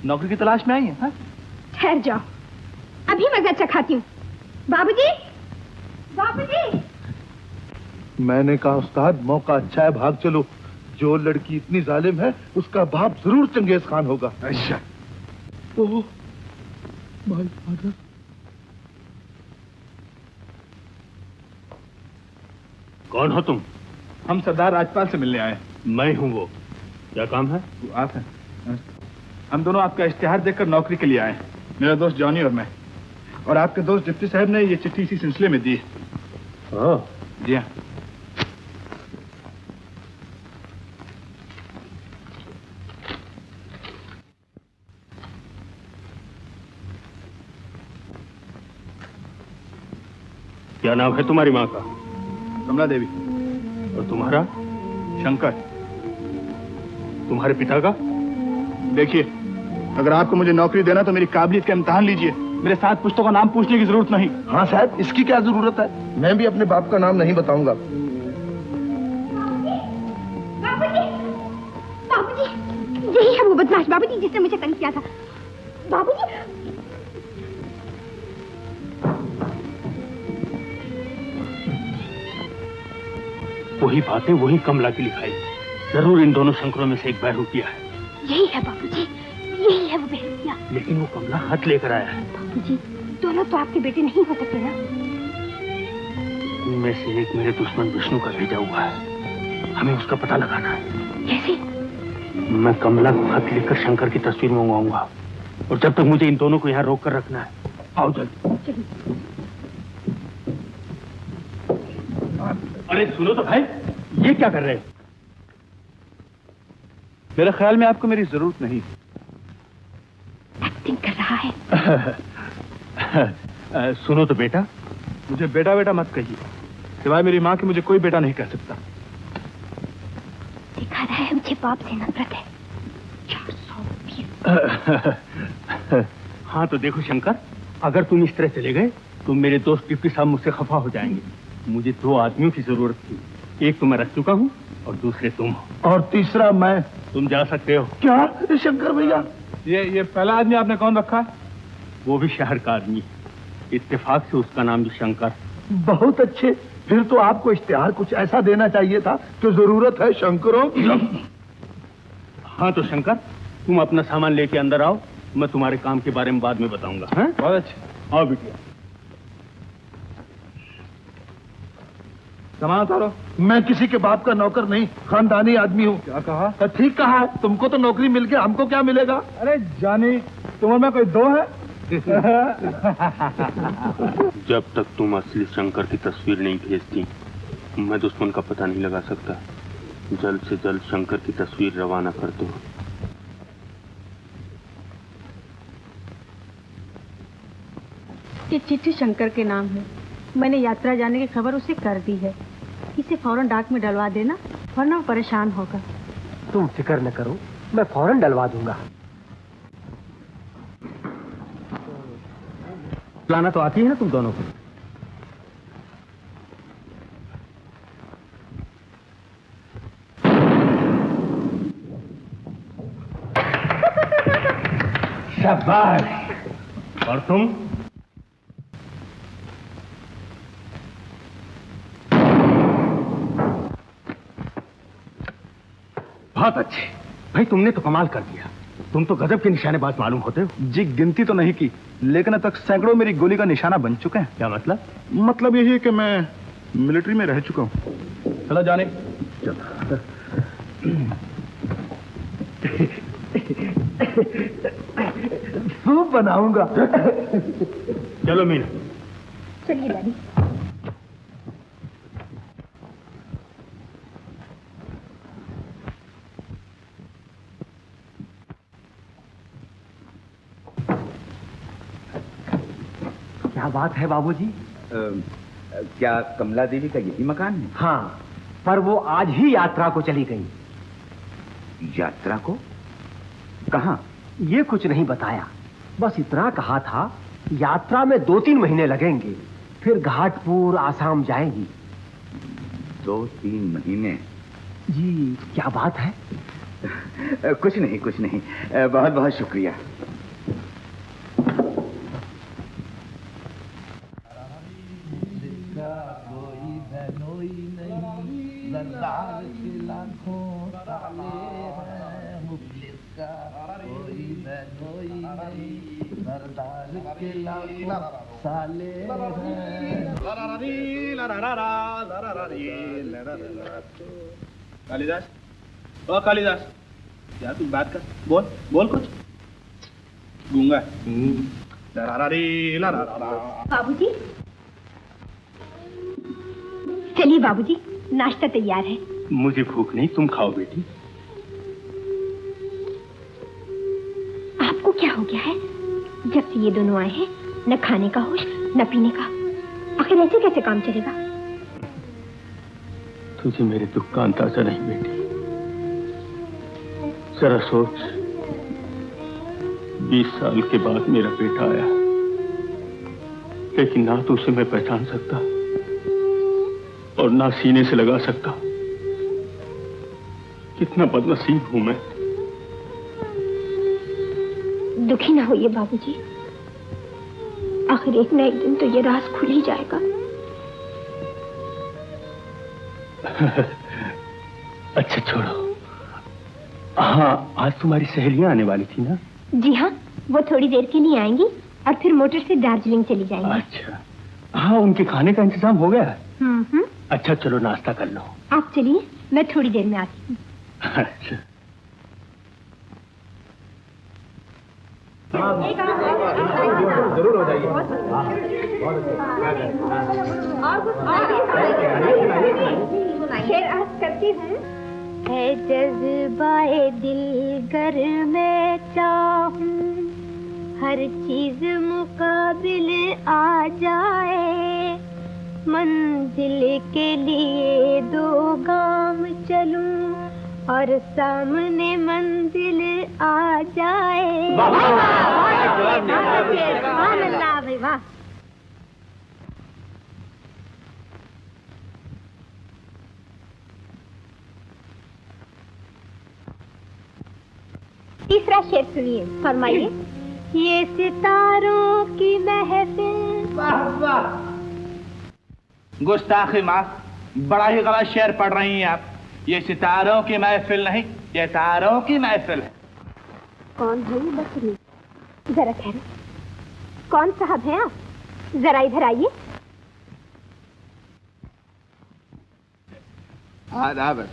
नौकरी की तलाश में आई है? ठहर जाओ, अभी मजा चखाती हूँ। बाबूजी, बाबूजी! मैंने कहा उस्ताद, मौका अच्छा है, भाग चलो। जो लड़की इतनी जालिम है उसका बाप जरूर चंगेज खान होगा। अच्छा। Oh my father. कौन हो तुम? हम सरदार राजपाल से मिलने आए। मैं हूँ वो। क्या काम है? आप हैं? हम दोनों आपका इश्तिहार देखकर नौकरी के लिए आए। मेरा दोस्त जॉनी और मैं। और आपके दोस्त डिप्टी साहब ने ये चिट्ठी इसी सिलसिले में दी। जी हाँ। क्या नाम है तुम्हारी माँ का? कमला देवी। और तुम्हारा? शंकर। तुम्हारे पिता का? देखिए, अगर आपको मुझे नौकरी देना तो मेरी काबिलियत का इम्तिहान लीजिए। मेरे 7 पुश्तों का नाम पूछने की जरूरत नहीं। हाँ साहब, इसकी क्या जरूरत है? मैं भी अपने बाप का नाम नहीं बताऊंगा। बाबूजी, यही है वो बदमाश बाबूजी जिसने मुझे तंग किया था। बाबूजी, वही बातें, वही कमला की लिखाई। जरूर इन दोनों शंकरों में से एक बहरूपिया है। यही है बाबूजी, यही है वो बहरूपिया। लेकिन वो कमला खत लेकर आया है। बाबूजी, दोनों तो आपके बेटे नहीं हो सकते ना। उनमें से एक मेरे दुश्मन विष्णु का भेजा हुआ है। हमें उसका पता लगाना है। कैसे? मैं कमला को खत लिखकर शंकर की तस्वीर मंगवाऊंगा, और जब तक मुझे इन दोनों को यहाँ रोक कर रखना है। आओ जल्दी। अरे सुनो तो भाई, ये क्या कर रहे हो? मेरे ख्याल में आपको मेरी जरूरत नहीं। एक्टिंग कर रहा है। सुनो तो बेटा, मुझे बेटा बेटा मत कहिए। सिवाय मेरी माँ के मुझे कोई बेटा नहीं कह सकता। दिखा रहा है मुझे बाप से नफरत है। 420। हाँ तो देखो शंकर, अगर तुम इस तरह चले गए तो मेरे दोस्त डिप्टी साहब मुझसे खफा हो जाएंगे। मुझे 2 आदमियों की जरूरत थी। एक तो मैं रख चुका हूँ और दूसरे तुम हो। और तीसरा मैं। तुम जा सकते हो। क्या शंकर भैया? ये पहला आदमी आपने कौन रखा है? वो भी शहर का आदमी है। इत्तेफाक से उसका नाम भी शंकर। बहुत अच्छे। फिर तो आपको इश्तिहार कुछ ऐसा देना चाहिए था कि जरूरत है शंकरों की। हाँ तो शंकर, तुम अपना सामान लेके अंदर आओ। मैं तुम्हारे काम के बारे में बाद में बताऊंगा। बहुत अच्छे। आओ बिटिया। सामान उतारो। मैं किसी के बाप का नौकर नहीं, खानदानी आदमी हूँ। क्या कहा? ठीक कहा है। तुमको तो नौकरी मिल गई, हमको क्या मिलेगा? अरे जानी, तुम में कोई 2 है? जब तक तुम असली शंकर की तस्वीर नहीं भेजती, मैं दुश्मन का पता नहीं लगा सकता। जल्द से जल्द शंकर की तस्वीर रवाना कर दो। ये चिट्ठी शंकर के नाम है। मैंने यात्रा जाने की खबर उसे कर दी है। इसे फौरन डाक में डलवा देना, वरना वो परेशान होगा। तुम फिक्र न करो, मैं फौरन डलवा दूंगा। लाना तो आती है ना तुम दोनों को? शाबाश। और तुम? बहुत अच्छे भाई, तुमने तो कमाल कर दिया। तुम तो गजब के निशानेबाज मालूम होते हो। जी गिनती तो नहीं की, लेकिन अब तक सैकड़ों मेरी गोली का निशाना बन चुके हैं। क्या मतलब? मतलब यही है कि मैं मिलिट्री में रह चुका हूँ। चला जाने। सूप बनाऊंगा। चलो मीना। चलिए डैडी। क्या बात है बाबूजी? क्या कमला देवी का यही मकान है? हाँ, पर वो आज ही यात्रा को चली गई। यात्रा को? कहाँ? ये कुछ नहीं बताया, बस इतना कहा था यात्रा में 2-3 महीने लगेंगे, फिर घाटपुर आसाम जाएंगी। 2-3 महीने? जी क्या बात है? कुछ नहीं कुछ नहीं, बहुत बहुत शुक्रिया। कालिदास, ओ कालिदास, यार तू बात कर, बोल बोल कुछ। गूंगा है। बाबूजी, चलिए बाबूजी, नाश्ता तैयार है। मुझे भूख नहीं, तुम खाओ बेटी। आपको क्या हो गया है? जब से ये दोनों आए हैं, न खाने का होश न पीने का। आखिर ऐसे कैसे काम चलेगा? तुझे मेरे दुख का अंदाजा नहीं बेटी। जरा सोच, 20 साल के बाद मेरा बेटा आया, लेकिन ना तो उसे मैं पहचान सकता और ना सीने से लगा सकता। कितना बदनसीब हूं मैं। दुखी ना होइए बाबूजी, आखिर एक न एक दिन तो ये राज खुल ही जाएगा। अच्छा छोड़ो। हाँ, आज तुम्हारी सहेलियां आने वाली थी ना? जी हाँ, वो थोड़ी देर के लिए आएंगी और फिर मोटर से दार्जिलिंग चली जाएंगी। अच्छा, हाँ, उनके खाने का इंतजाम हो गया है? अच्छा चलो नाश्ता कर लो। आप चलिए, मैं थोड़ी देर में आती हूँ। अच्छा। जरूर हो जाइए। शेर आज करती हूँ। है जज्बाए दिल गर मैं चाहूँ, हर चीज मुकाबिल आ जाए, मंजिल के लिए 2 गाम चलूं और सामने मंजिल आ जाए। वाह। तीसरा शेर सुनिए, फरमाइए। ये सितारों की महफिल। वाह वाह, गुस्ताखी माफ, बड़ा ही गलत शेर पढ़ रही हैं आप। ये सितारों की महफिल नहीं, ये तारों की महफिल है। कौन है ये बकरी? जरा ठहरो, कौन साहब हैं आप? जरा इधर आइए। आदाब।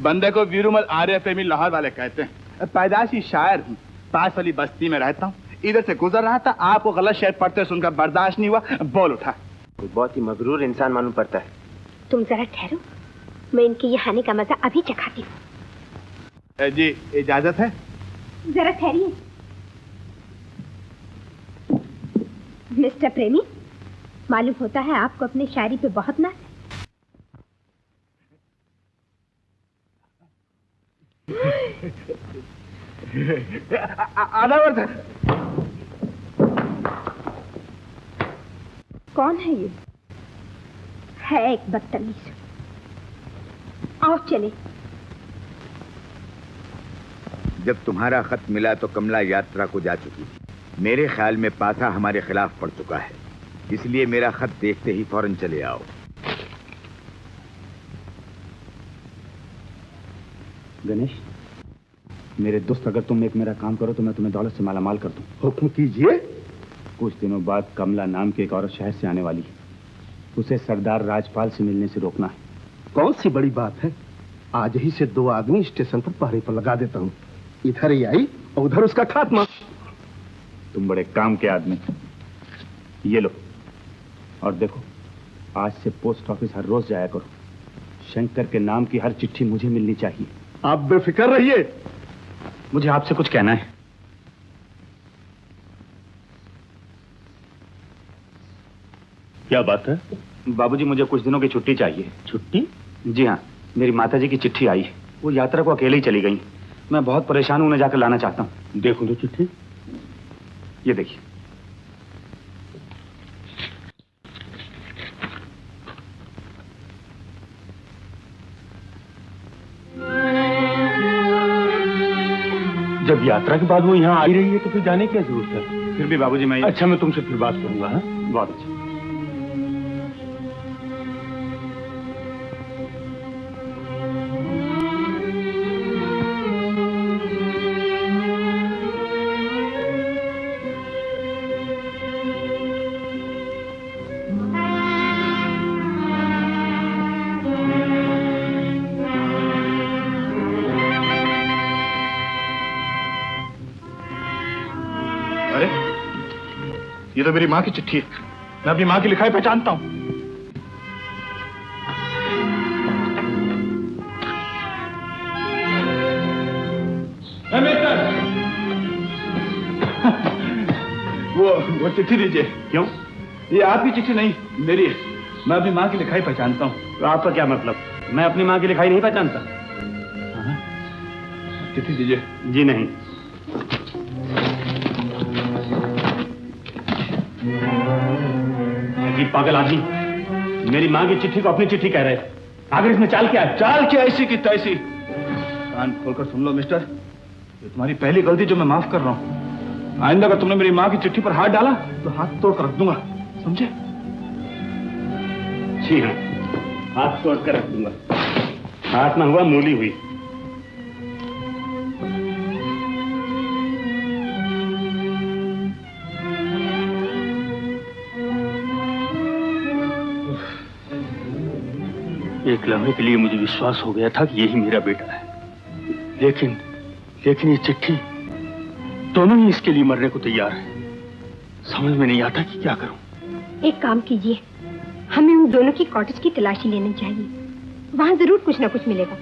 बंदे को वीरुमल आर्य प्रेमी लाहौर वाले कहते हैं। पैदाशी शायर हूँ, पास वाली बस्ती में रहता हूँ। इधर से गुजर रहा था, आपको गलत शेर पढ़ते सुनकर बर्दाश्त नहीं हुआ, बोल उठा। बहुत ही मगरूर इंसान मालूम पड़ता है। तुम जरा ठहरो, मैं इनके यहाँ आने का मजा अभी चखाती हूँ। जी इजाजत है? जरा ठहरिए। मिस्टर प्रेमी, मालूम होता है आपको अपनी शायरी पे बहुत नाज है। कौन है ये? है एक बदतमीज। आओ चले। जब तुम्हारा खत मिला तो कमला यात्रा को जा चुकी थी। मेरे ख्याल में पासा हमारे खिलाफ पड़ चुका है, इसलिए मेरा खत देखते ही फौरन चले आओ। गणेश, मेरे दोस्त, अगर तुम एक मेरा काम करो तो मैं तुम्हें दौलत से मालामाल कर दूं। हुक्म कीजिए। कुछ दिनों बाद कमला नाम की एक औरत शहर से आने वाली है। उसे सरदार राजपाल से मिलने से रोकना है। कौन सी बड़ी बात है, आज ही से 2 आदमी स्टेशन पर पहरे पर लगा देता हूँ। इधर ही आई और उधर उसका खात्मा। तुम बड़े काम के आदमी। ये लो, और देखो, आज से पोस्ट ऑफिस हर रोज जाया करो। शंकर के नाम की हर चिट्ठी मुझे मिलनी चाहिए। आप बेफिक्र रहिए। मुझे आपसे कुछ कहना है। क्या बात है? बाबूजी, मुझे कुछ दिनों की छुट्टी चाहिए। छुट्टी? जी हाँ, मेरी माताजी की चिट्ठी आई। वो यात्रा को अकेले ही चली गई। मैं बहुत परेशान हूं, उन्हें जाकर लाना चाहता हूँ। देखो तो चिट्ठी। ये देखिए। जब यात्रा के बाद वो यहाँ आ ही रही है तो फिर जाने की क्या जरूरत है? फिर भी बाबूजी, मैं अच्छा, मैं तुमसे फिर बात करूंगा। हाँ, बहुत अच्छा। ये तो मेरी माँ की चिट्ठी है। मैं अपनी माँ की लिखाई पहचानता हूँ। वो चिट्ठी दीजिए। क्यों? ये आपकी चिट्ठी नहीं, मेरी है। मैं अपनी माँ की लिखाई पहचानता हूँ। तो आपका क्या मतलब? मैं अपनी माँ की लिखाई नहीं पहचानता? चिट्ठी दीजिए। जी नहीं। अजीब पागल आदमी, मेरी माँ की चिट्ठी को अपनी चिट्ठी कह रहे। आखिर इसमें चाल क्या है? चाल क्या ऐसी की तैसी? कान खोलकर सुन लो मिस्टर, ये तुम्हारी पहली गलती जो मैं माफ कर रहा हूँ। आइंदा अगर तुमने मेरी माँ की चिट्ठी पर हाथ डाला तो हाथ तोड़ कर रख दूंगा, समझे? जी हाँ, हाथ तोड़ कर रख दूंगा। हाथ में हुआ मूली हुई। एक लम्हे के लिए मुझे विश्वास हो गया था कि यही मेरा बेटा है, लेकिन ये चिट्ठी, दोनों ही इसके लिए मरने को तैयार है। समझ में नहीं आता कि क्या करूं। एक काम कीजिए, हमें उन दोनों की कॉटेज की तलाशी लेनी चाहिए। वहां जरूर कुछ ना कुछ मिलेगा।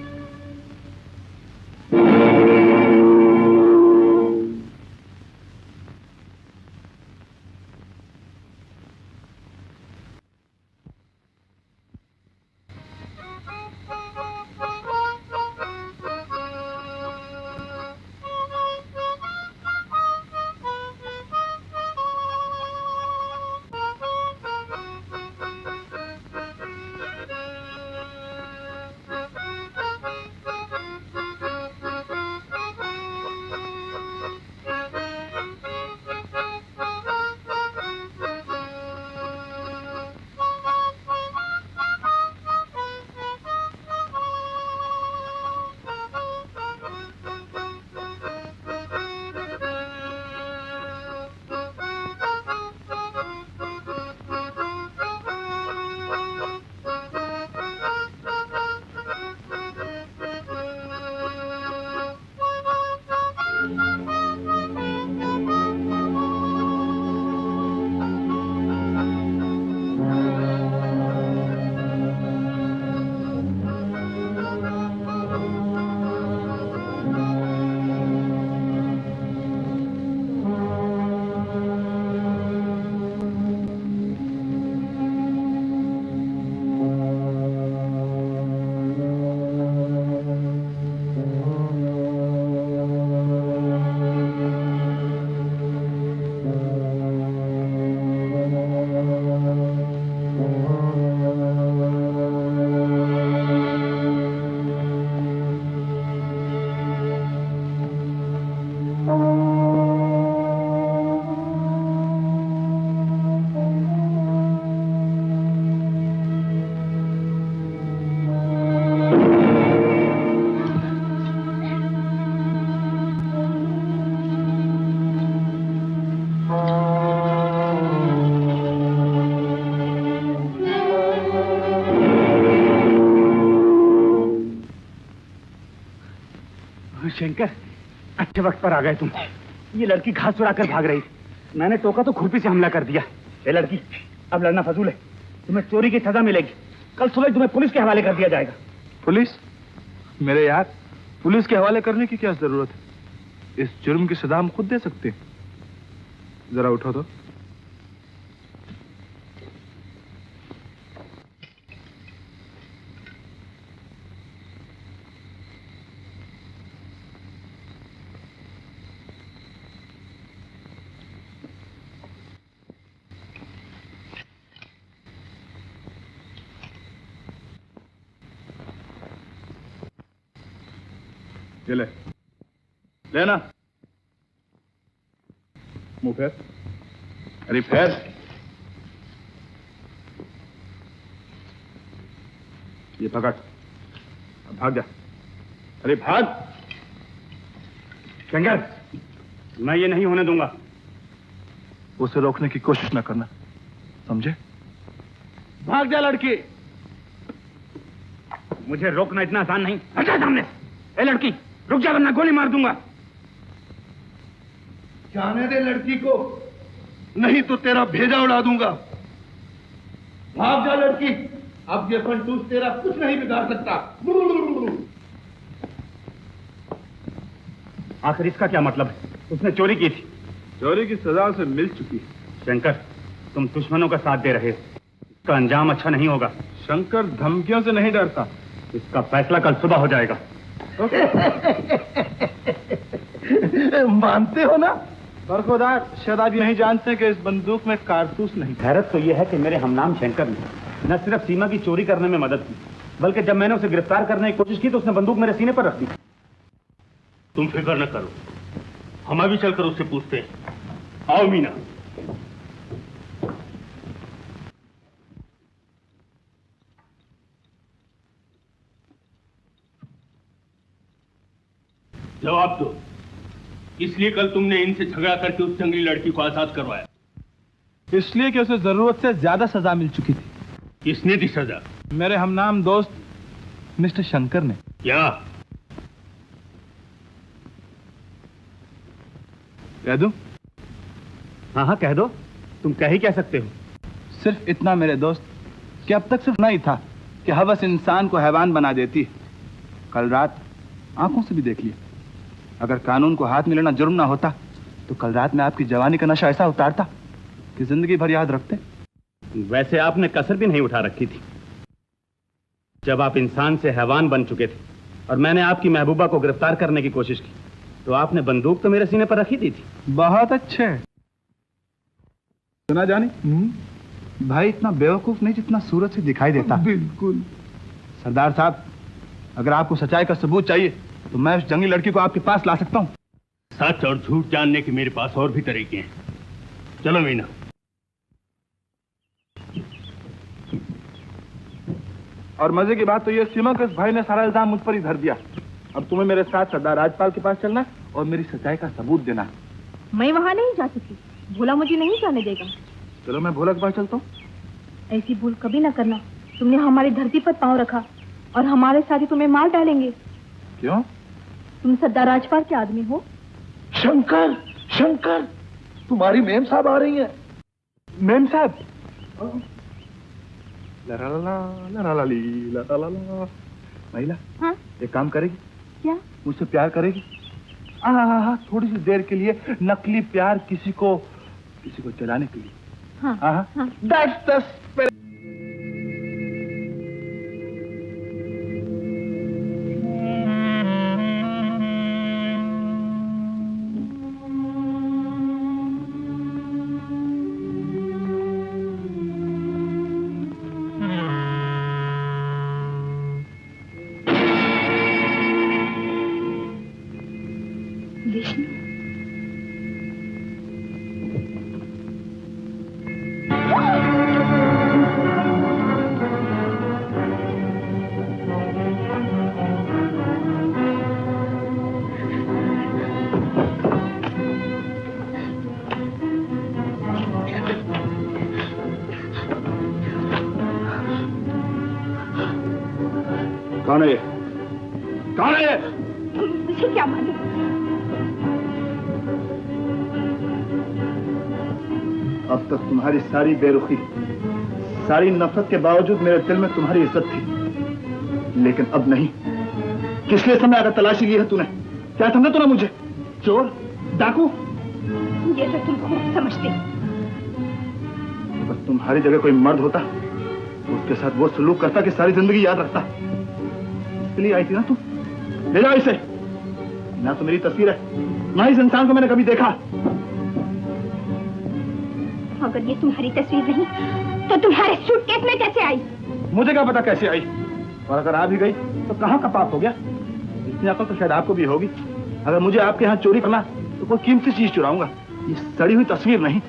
शंकर, अच्छे वक्त पर आ गए तुम। ये लड़की घास चुराकर भाग रही थी, मैंने टोका तो खुरपी से हमला कर दिया। ये लड़की, अब लड़ना फजूल है, तुम्हें चोरी की सजा मिलेगी। कल सुबह तुम्हें पुलिस के हवाले कर दिया जाएगा। पुलिस? मेरे यार, पुलिस के हवाले करने की क्या जरूरत है? इस जुर्म की सजा हम खुद दे सकते हैं। जरा उठो तो। ये ले, लेना। मुंह फेर, अरे फेर। ये पकड़, अब भाग जा। अरे भाग। शंकर, मैं ये नहीं होने दूंगा। उसे रोकने की कोशिश न करना, समझे? भाग जा लड़की। मुझे रोकना इतना आसान नहीं। हटा सामने। ए लड़की, रुक जा वरना गोली मार दूंगा। जाने दे लड़की को, नहीं तो तेरा भेजा उड़ा दूंगा। भाग जा लड़की, अब ये फंटूस तेरा कुछ नहीं बिगाड़ सकता। आखिर इसका क्या मतलब है? उसने चोरी की थी। चोरी की सजा उसे मिल चुकी है। शंकर, तुम दुश्मनों का साथ दे रहे हो। इसका अंजाम अच्छा नहीं होगा। शंकर धमकियों से नहीं डरता। इसका फैसला कल सुबह हो जाएगा। मानते हो ना? बरखुरदार, शायद आप ये नहीं जानते कि इस बंदूक में कारतूस नहीं। हैरत तो यह है कि मेरे हमनाम शंकर ने न सिर्फ सीमा की चोरी करने में मदद की, बल्कि जब मैंने उसे गिरफ्तार करने की कोशिश की तो उसने बंदूक मेरे सीने पर रख दी। तुम फिक्र न करो, हम अभी चलकर उससे पूछते हैं। आओ मीना। जवाब दो, इसलिए कल तुमने इनसे झगड़ा करके उस जंगली लड़की को आजाद करवाया? इसलिए कि उसे जरूरत से ज्यादा सजा मिल चुकी थी। किसने दी सजा? मेरे हमनाम दोस्त मिस्टर शंकर ने। क्या? कह दूं? हाँ हाँ कह दो, तुम कह ही कह सकते हो। सिर्फ इतना मेरे दोस्त कि अब तक सिर्फ नहीं था कि हवस इंसान को हैवान बना देती है। कल रात आंखों से भी देख लिया। अगर कानून को हाथ में लेना जुर्म ना होता तो कल रात में आपकी जवानी का नशा ऐसा उतारता कि जिंदगी भर याद रखते। वैसे आपने कसर भी नहीं उठा रखी थी। जब आप इंसान से हैवान बन चुके थे और मैंने आपकी महबूबा को गिरफ्तार करने की कोशिश की तो आपने बंदूक तो मेरे सीने पर रखी दी थी। बहुत अच्छे। सुना जाने, भाई इतना बेवकूफ नहीं जितना सूरज से दिखाई देता। बिल्कुल। सरदार साहब, अगर आपको सच्चाई का सबूत चाहिए तो मैं उस जंगली लड़की को आपके पास ला सकता हूँ। सच और झूठ जानने के मेरे पास और भी तरीके हैं। चलो मीना। और मजे की बात तो ये सीमा के उस भाई ने सारा इल्जाम मुझ पर ही धर दिया। अब तुम्हें मेरे साथ सरदार राजपाल के पास चलना और मेरी सच्चाई का सबूत देना। मैं वहाँ नहीं जा सकती, भोला मुझे नहीं जाने देगा। चलो मैं भोला के पास चलता हूँ। ऐसी भूल कभी ना करना। तुमने हमारी धरती पर पांव रखा और हमारे साथी तुम्हें मार डालेंगे। क्यों? तुम सरदार राजपाल के आदमी हो। शंकर, शंकर, तुम्हारी मेम साहब आ रही हैं। मेम साहब? महिला, हाँ? एक काम करेगी? क्या? मुझसे प्यार करेगी? थोड़ी सी देर के लिए नकली प्यार किसी को जलाने के लिए। हाँ, हाँ। That's the spirit. कौन है? कौन है? मुझे क्या मालूम? अब तक तुम्हारी सारी बेरुखी, सारी नफरत के बावजूद मेरे दिल में तुम्हारी इज्जत थी, लेकिन अब नहीं। किस लिए समय अगर तलाशी ली है तूने? क्या समझा तूने मुझे? चोर, डाकू? ये तो तुम खूब समझते। बस तुम्हारी जगह कोई मर्द होता, उसके साथ वो सलूक करता कि सारी जिंदगी याद रखता। इसके लिए आई थी ना तुम? ले जाओ इसे। ना तो मेरी तस्वीर है, ना इस इंसान को मैंने कभी देखा। अगर ये तुम्हारी तस्वीर नहीं तो तुम्हारे सूटकेस में कैसे आई? मुझे क्या पता कैसे आई, और अगर आ भी गई तो कहाँ का पाप हो गया? इतनी अकल तो शायद आपको भी होगी। अगर मुझे आपके यहाँ चोरी करना तो कोई कीमती चीज चुराऊंगा, ये सड़ी हुई तस्वीर नहीं।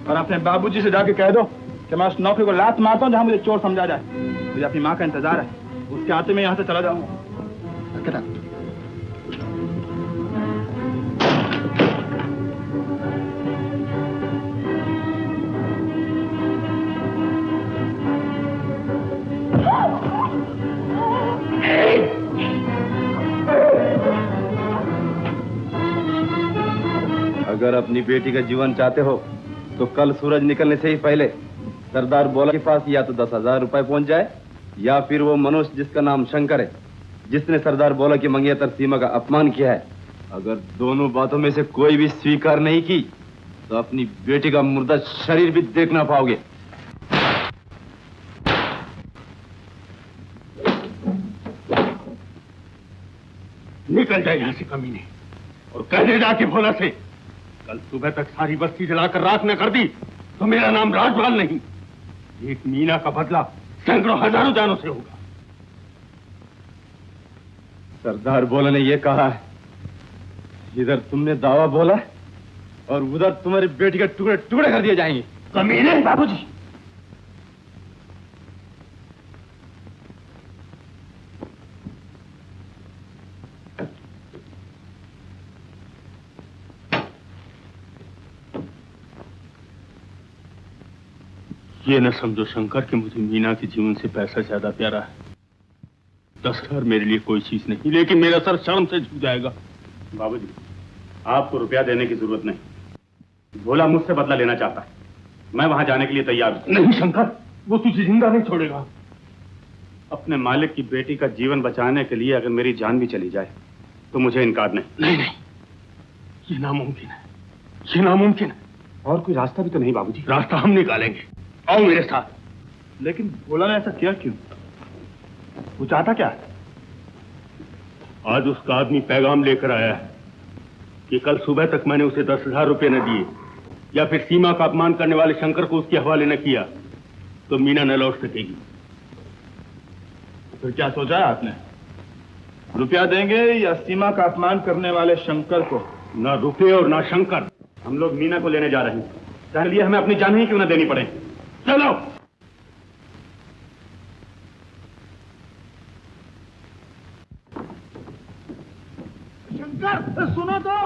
और अपने बाबूजी से जाके कह दो कि मैं उस नौकरी को लात मारता हूँ जहाँ मुझे चोर समझा जाए। मुझे अपनी माँ का इंतजार है, उसके आते मैं यहाँ से चला जाऊंगा। अगर अपनी बेटी का जीवन चाहते हो तो कल सूरज निकलने से ही पहले सरदार बोला के पास या तो 10,000 रुपए पहुंच जाए, या फिर वो मनुष्य जिसका नाम शंकर है, जिसने सरदार बोला की मंगेतर सीमा का अपमान किया है, अगर दोनों बातों में से कोई भी स्वीकार नहीं की तो अपनी बेटी का मुर्दा शरीर भी देख ना पाओगे। निकल जाए यहां से कमीने, और कहने जाके भोला से कल सुबह तक सारी बस्ती जलाकर राख न कर दी तो मेरा नाम राजपाल नहीं। एक मीना का बदला सैकड़ों हजारों जानों से होगा। सरदार बोला ने ये कहा है, इधर तुमने दावा बोला और उधर तुम्हारी बेटी के टुकड़े टुकड़े कर दिए जाएंगे। कमीने बाबूजी, ये न समझो शंकर कि मुझे मीना के जीवन से पैसा ज्यादा प्यारा है। 10,000 मेरे लिए कोई चीज नहीं, लेकिन मेरा सर शर्म से झुक जाएगा। बाबूजी, आपको रुपया देने की जरूरत नहीं। भोला मुझसे बदला लेना चाहता है, मैं वहां जाने के लिए तैयार हूं। नहीं शंकर, वो तुझे जिंदा नहीं छोड़ेगा। अपने मालिक की बेटी का जीवन बचाने के लिए अगर मेरी जान भी चली जाए तो मुझे इनकार नहीं। नहीं नहीं, ये नामुमकिन है, ये नामुमकिन है। और कोई रास्ता भी तो नहीं बाबूजी? रास्ता हम निकालेंगे, आओ मेरे साथ। लेकिन भोला ने ऐसा किया क्यों? वो चाहता क्या है? आज उसका आदमी पैगाम लेकर आया है कि कल सुबह तक मैंने उसे 10,000 रुपए न दिए या फिर सीमा का अपमान करने वाले शंकर को उसके हवाले न किया तो मीना न लौट सकेगी। फिर क्या सोचा है आपने? रुपया देंगे या सीमा का अपमान करने वाले शंकर को? ना रुपये और ना शंकर। हम लोग मीना को लेने जा रहे हैं, चाहे लिए हमें अपनी जान ही क्यों न देनी पड़े। चलो। शंकर सुनो तो।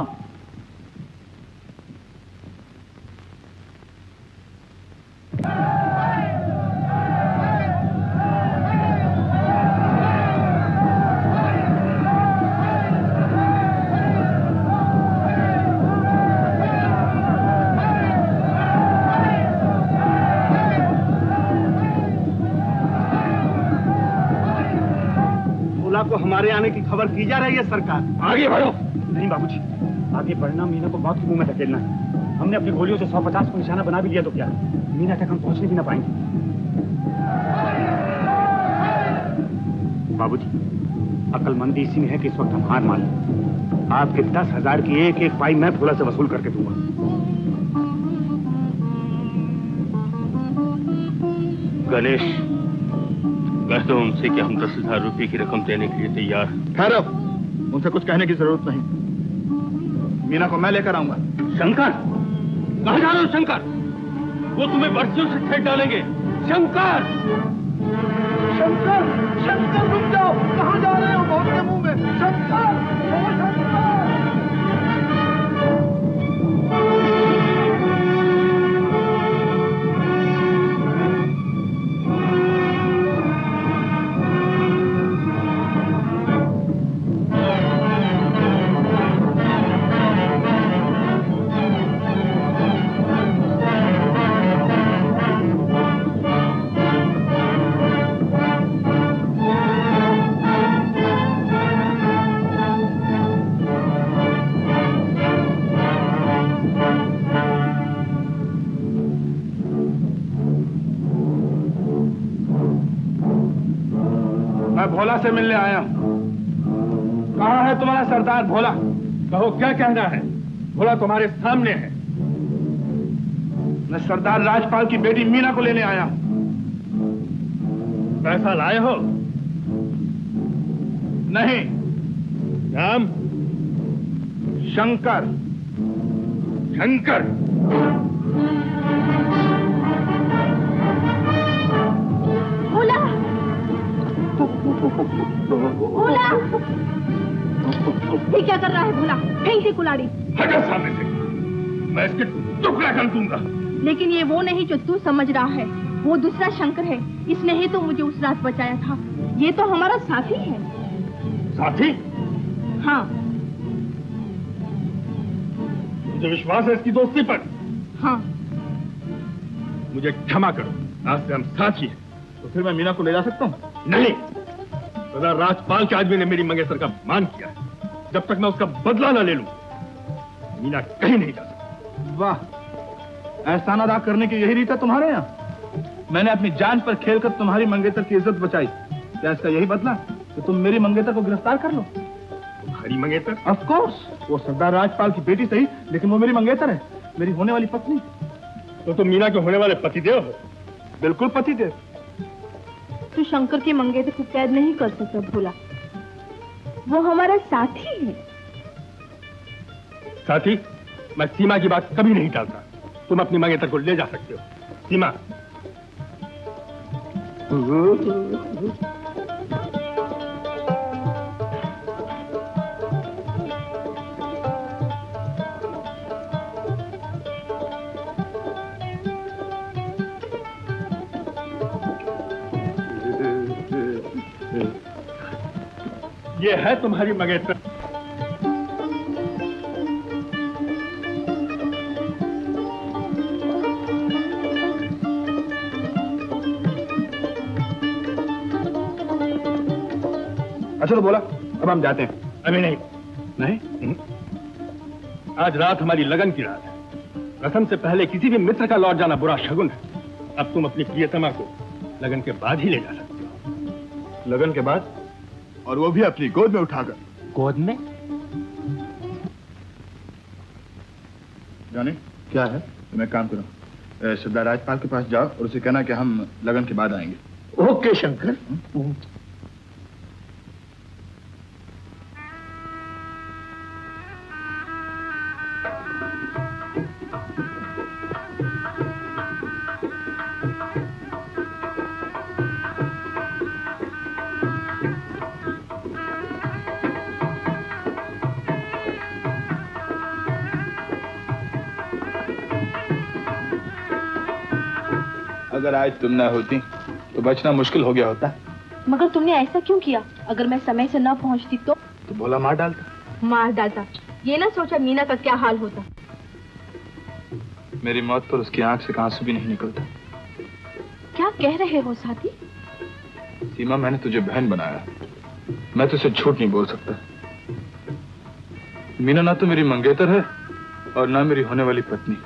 को हमारे आने की खबर की जा रही है सरकार। आगे बढ़ो। नहीं बाबूजी, आगे बढ़ना मीना को मौत के मुंह में धकेलना है। हमने अपनी गोलियों से 150 को निशाना बना भी लिया तो क्या, मीना तक हम पहुंचने भी ना पाएंगे। बाबूजी, अकलमंदी इसी में है कि इस वक्त हम हार मान लें। आपके 10,000 की एक एक पाई मैं भोला से वसूल करके दूंगा। गणेश, कह दो उनसे कि हम 10,000 रुपए की रकम देने के लिए तैयार हैं। ठहरो, उनसे कुछ कहने की जरूरत नहीं। मीना को मैं लेकर आऊंगा। शंकर, कहां जा रहे हो शंकर? वो तुम्हें बर्सियों से छेड़ डालेंगे। शंकर, शंकर, शंकर रुक जाओ। कहां जा रहे हो? मौत के मुंह में। शंकर, भोला से मिलने आया हूं। कहां है तुम्हारा सरदार भोला? कहो क्या कहना है? भोला तुम्हारे सामने है। मैं सरदार राजपाल की बेटी मीना को लेने आया हूं। पैसा लाए हो? नहीं। नाम? शंकर। शंकर, भोला, भोला, ये क्या कर रहा है भोला? फेंक दे कुल्हाड़ी। हटो सामने से, मैं इसके टुकड़ा कर दूंगा। लेकिन ये वो नहीं जो तू समझ रहा है, वो दूसरा शंकर है। इसने ही तो मुझे उस रात बचाया था। ये तो हमारा साथी है। साथी? हाँ। मुझे विश्वास है इसकी दोस्ती पर। हाँ। मुझे क्षमा करो, आज से हम साथी हैं। तो फिर मैं मीना को ले जा सकता हूँ? नहीं, सरदार राजपाल के आदमी ने मेरी मंगेतर का मान किया है। जब तक मैं उसका बदला ना ले लूं मीना कहीं नहीं जा सकती। वाह, एहसान अदा करने की यही रीत है तुम्हारे यहाँ? मैंने अपनी जान पर खेलकर तुम्हारी मंगेतर की इज्जत बचाई, क्या इसका यही बदला कि तुम मेरी मंगेतर को गिरफ्तार कर लो? तुम्हारी मंगेतर? ऑफ कोर्स, वो सरदार राजपाल की बेटी सही, लेकिन वो मेरी मंगेतर है, मेरी होने वाली पत्नी। तो तुम मीना के होने वाले पतिदेव हो? बिल्कुल पतिदेव। तू शंकर के मंगेतर को कैद नहीं कर सकता भोला, वो हमारा साथी है। साथी? मैं सीमा की बात कभी नहीं टालता। तुम अपनी मंगेतर को ले जा सकते हो। सीमा। ये है तुम्हारी मंगेतर। अच्छा तो बोला, अब हम जाते हैं। अभी नहीं। नहीं? आज रात हमारी लगन की रात है। रस्म से पहले किसी भी मित्र का लौट जाना बुरा शगुन है। अब तुम अपनी प्रियतमा को लगन के बाद ही ले जा सकते हो। लगन के बाद? और वो भी अपनी गोद में उठाकर? गोद में? जाने क्या है, तुम एक काम करो, सरदार राजपाल के पास जाओ और उसे कहना कि हम लगन के बाद आएंगे। ओके शंकर। अगर आज तुम ना होती तो बचना मुश्किल हो गया होता। मगर तुमने ऐसा क्यों किया? अगर मैं समय से न पहुंचती तो भोला मार डालता। मार डालता, ये ना सोचा मीना का क्या हाल होता। मेरी मौत पर उसकी आंख से आंसू भी नहीं निकलता। क्या कह रहे हो साथी? सीमा, मैंने तुझे बहन बनाया, मैं तुझसे झूठ नहीं बोल सकता। मीना ना तो मेरी मंगेतर है और ना मेरी होने वाली पत्नी,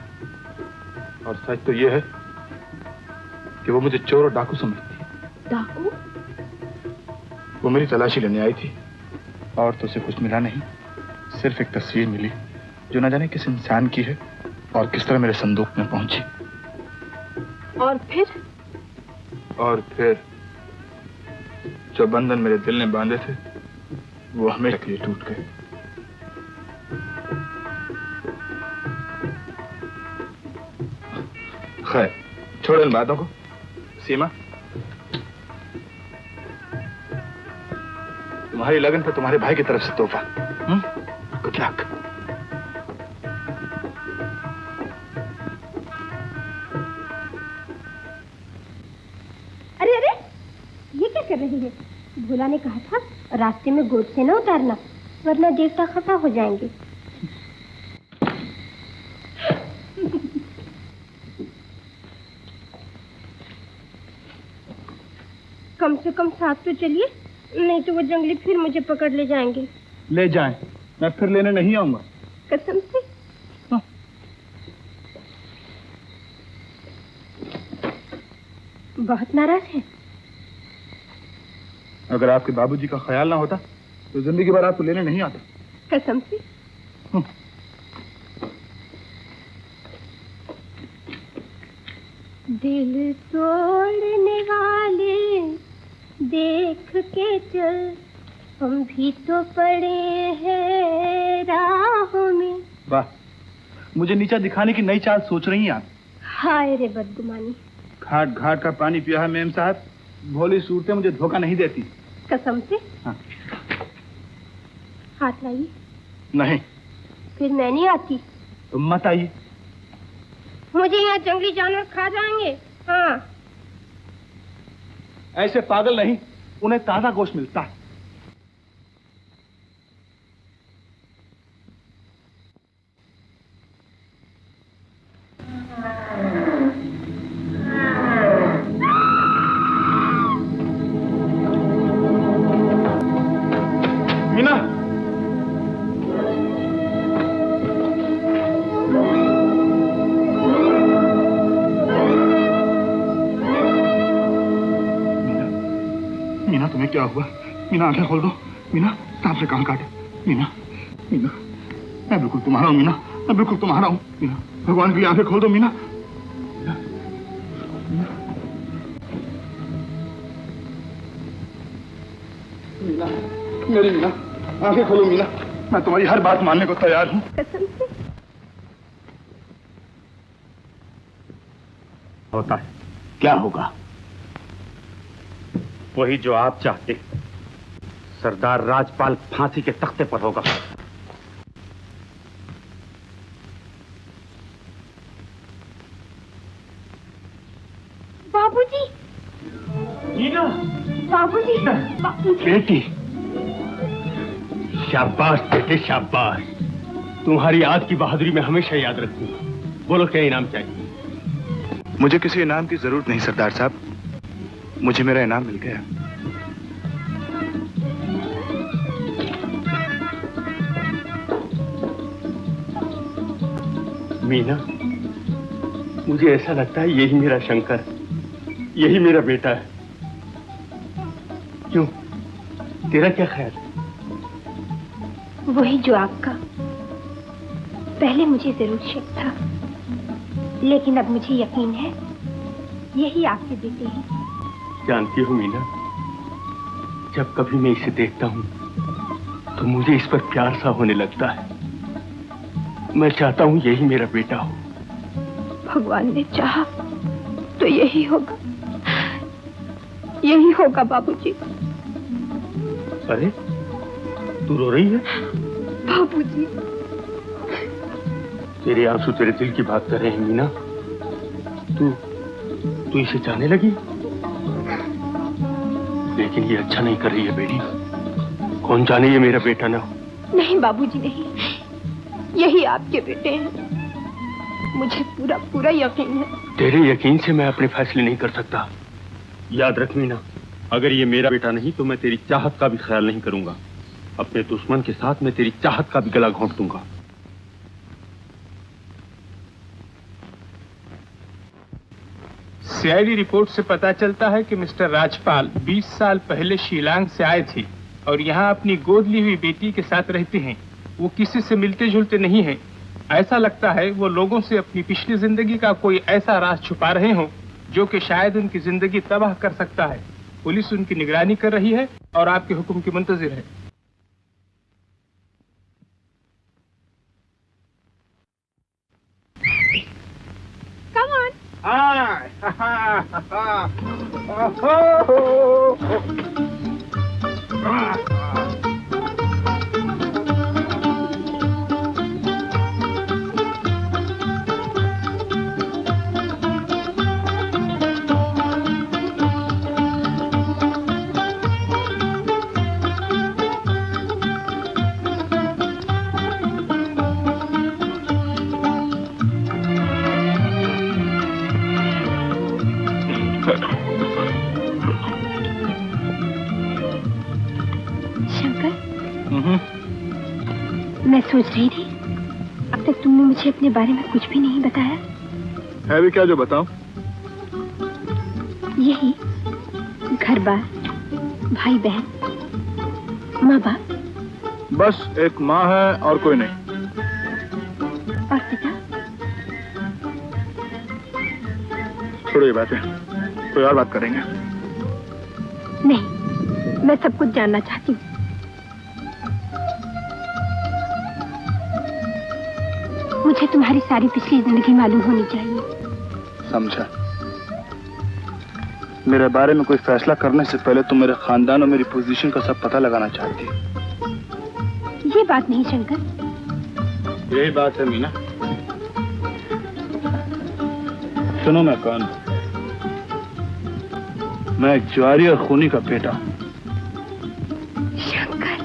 और सच तो ये है कि वो मुझे चोर और डाकू समझती है। डाकू? वो मेरी तलाशी लेने आई थी और तो उसे कुछ मिला नहीं, सिर्फ एक तस्वीर मिली जो न जाने किस इंसान की है और किस तरह मेरे संदूक में पहुंची। और फिर जो बंधन मेरे दिल ने बांधे थे वो हमेशा के लिए टूट गए। खैर, छोड़ इन बातों को। सीमा, तुम्हारी लगन पर तुम्हारे भाई की तरफ से तोहफा। Good luck. अरे अरे, ये क्या कर रही है? भोला ने कहा था रास्ते में गोद से न उतारना, वरना देवता खफा हो जाएंगे। कम से कम साथ तो चलिए, नहीं तो वो जंगली फिर मुझे पकड़ ले जाएंगे। ले जाएं, मैं फिर लेने नहीं आऊंगा। कसम से? हाँ। बहुत नाराज है। अगर आपके बाबूजी का ख्याल ना होता तो जिंदगी भर आपको लेने नहीं आता। कसम से? दिल तोड़ने वाले देख के चल, हम भी तो पड़े हैं राहों में। वाह, मुझे नीचा दिखाने की नई चाल सोच रही हैं आप। हाय रे बदगुमानी। घाट घाट का पानी पिया है मेम साहब, भोली सूरतें मुझे धोखा नहीं देती। कसम से? हाँ। हाथ लाइए। नहीं। फिर मैं नहीं आती। तुम मत आइए। मुझे यहाँ जंगली जानवर खा जाएंगे। हाँ। ऐसे पागल नहीं, उन्हें ताजा गोश्त मिलता है। मीना, क्या हुआ? मीना आंखें खोल दो। मीना सांप से कान काटे। मीना मीना मैं बिल्कुल तुम्हारा हूँ। मीना मैं बिल्कुल तुम्हारा हूँ। मीना भगवान के लिए आंखें खोल दो। मीना मीना मेरी मीना आंखें खोलो। मीना मैं तुम्हारी हर बात मानने को तैयार हूँ। कसम से। होता है क्या होगा? वही जो आप चाहते। सरदार राजपाल फांसी के तख्ते पर होगा। बाबूजी। मीना। बाबूजी। बेटी शाबाश बेटे शाबाश। तुम्हारी आज की बहादुरी में हमेशा याद रखूंगा। बोलो क्या इनाम चाहिए? मुझे किसी इनाम की जरूरत नहीं सरदार साहब, मुझे मेरा इनाम मिल गया। मीना मुझे ऐसा लगता है यही मेरा शंकर, यही मेरा बेटा है। क्यों, तेरा क्या ख्याल है? वही जो आपका। पहले मुझे जरूर शक था, लेकिन अब मुझे यकीन है यही आपके बेटे हैं। जानती हो मीना, जब कभी मैं इसे देखता हूँ तो मुझे इस पर प्यार सा होने लगता है। मैं चाहता हूँ यही मेरा बेटा हो। भगवान ने चाहा तो यही होगा, यही होगा बाबूजी। अरे तू रो रही है? बाबूजी तेरे आंसू तेरे दिल की बात कर रहे हैं मीना। तू इसे चाहने लगी, लेकिन ये अच्छा नहीं कर रही है बेटी। कौन जाने ये मेरा बेटा ना हो। नहीं बाबूजी नहीं, यही आपके बेटे हैं। मुझे पूरा पूरा यकीन है। तेरे यकीन से मैं अपने फैसले नहीं कर सकता। याद रख मीना, अगर ये मेरा बेटा नहीं तो मैं तेरी चाहत का भी ख्याल नहीं करूंगा। अपने दुश्मन के साथ मैं तेरी चाहत का भी गला घोंट दूंगा। सीआईडी रिपोर्ट से पता चलता है कि मिस्टर राजपाल 20 साल पहले शिलांग से आए थे और यहाँ अपनी गोद ली हुई बेटी के साथ रहते हैं। वो किसी से मिलते जुलते नहीं हैं। ऐसा लगता है वो लोगों से अपनी पिछली जिंदगी का कोई ऐसा राज छुपा रहे हों जो कि शायद उनकी जिंदगी तबाह कर सकता है। पुलिस उनकी निगरानी कर रही है और आपके हुक्म की मुंतजिर है। Come on. मैं सोच रही थी अब तक तुमने मुझे अपने बारे में कुछ भी नहीं बताया। है भी क्या जो बताऊं? यही घर बार, भाई बहन, माँ बाप। बस एक माँ है और कोई नहीं। और पिता? छोड़ो ये बातें, कोई और बात करेंगे। नहीं, मैं सब कुछ जानना चाहती हूँ। मुझे तुम्हारी सारी पिछली जिंदगी मालूम होनी चाहिए। समझा। मेरे बारे में कोई फैसला करने से पहले तुम मेरे खानदान और मेरी पोजीशन का सब पता लगाना चाहती हो। ये बात नहीं शंकर। यही बात है मीना। सुनो मैं कौन हूं? मैं एक ज्वारी और खूनी का बेटा हूं। शंकर।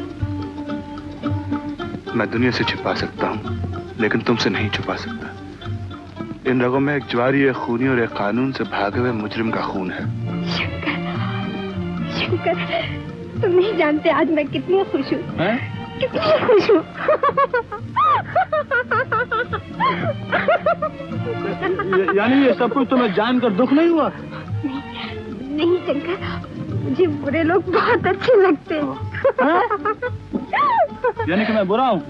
मैं दुनिया से छुपा सकता हूं लेकिन तुमसे नहीं छुपा सकता। इन रगों में एक ज्वारी, एक खूनी और एक कानून से भागे हुए मुजरिम का खून है। शंकर, शंकर, तुम नहीं जानते आज मैं कितनी खुश हूँ। कितनी खुश हूँ। यानी ये सब कुछ तुम्हें जानकर दुख नहीं हुआ? नहीं शंकर, मुझे बुरे लोग बहुत अच्छे लगते हैं। यानी कि मैं बुरा हूँ?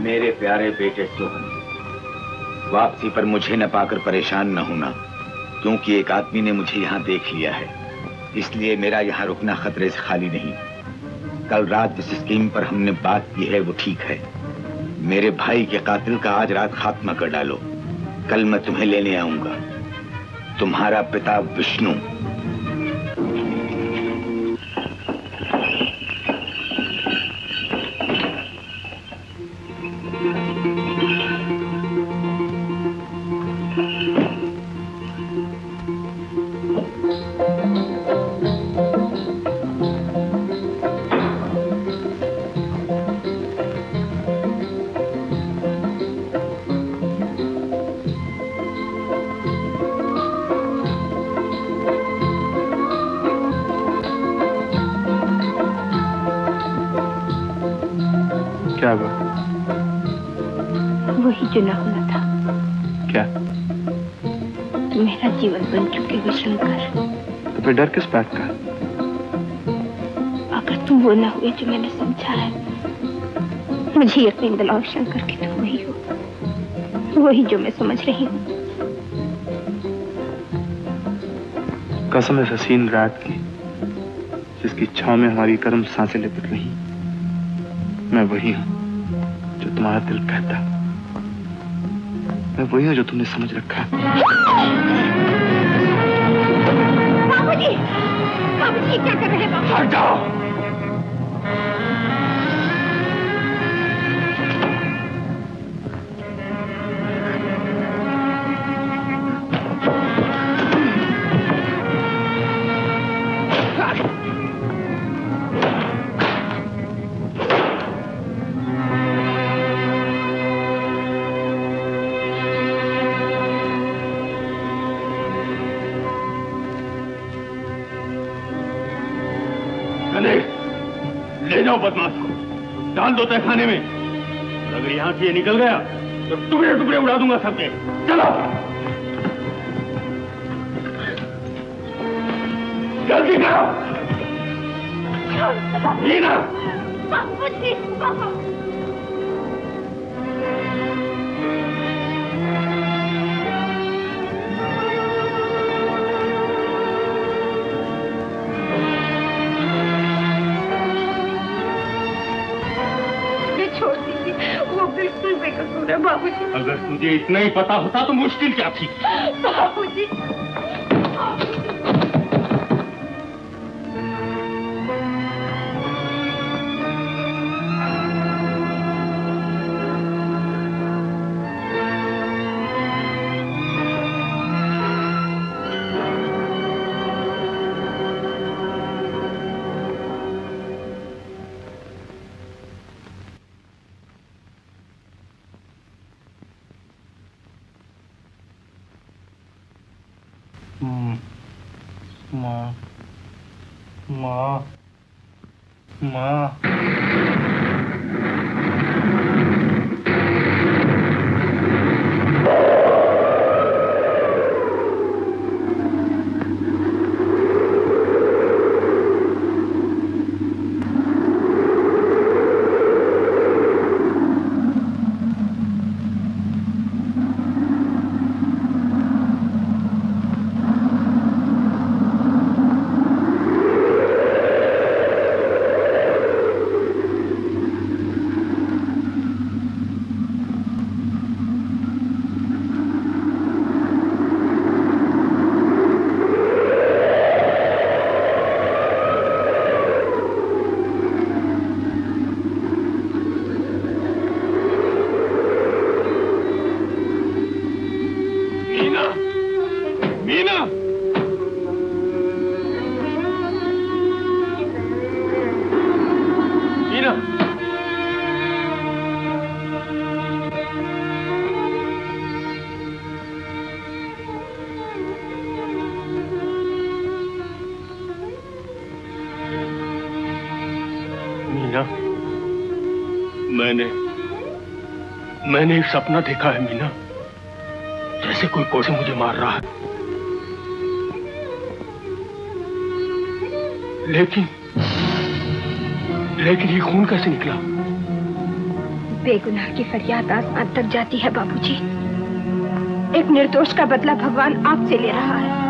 मेरे प्यारे बेटे सोहन, वापसी पर मुझे न पाकर परेशान न होना, क्योंकि एक आदमी ने मुझे यहाँ देख लिया है, इसलिए मेरा यहाँ रुकना खतरे से खाली नहीं। कल रात जिस स्कीम पर हमने बात की है वो ठीक है। मेरे भाई के कातिल का आज रात खात्मा कर डालो, कल मैं तुम्हें लेने आऊंगा। तुम्हारा पिता विष्णु। वही जो न होना था। क्या? मेरा जीवन बन चुके हुए शंकर। तो फिर डर किस बात का? अगर तुम वो न हुए जो मैंने समझा है, मुझे यकीन दिलाओ शंकर कि तुम वही हो, वही जो मैं समझ रही हूँ। कसम है हसीन रात की, जिसकी छांव में हमारी गर्म सांसें लिपट रही। मैं वही हूँ जो तुम्हारा दिल कहता, मैं वही हूँ जो तुमने समझ रखा। बाबूजी, बाबूजी क्या कर रहे हैं? हट जाओ। ले जाओ बदमाश को, डाल दो तहखाने में। अगर यहाँ से ये निकल गया तो टुकड़े टुकड़े उड़ा दूंगा सबके। चलो जल्दी करो। लीना, बिल्कुल बेकसूर है बाबूजी। अगर तुझे इतना ही पता होता तो मुश्किल क्या थी? बाबूजी, मैंने एक सपना देखा है मीना, जैसे कोई कोसे मुझे मार रहा है, लेकिन ये खून कैसे निकला? बेगुनाह की फरियाद आसमान तक जाती है बाबूजी। एक निर्दोष का बदला भगवान आपसे ले रहा है।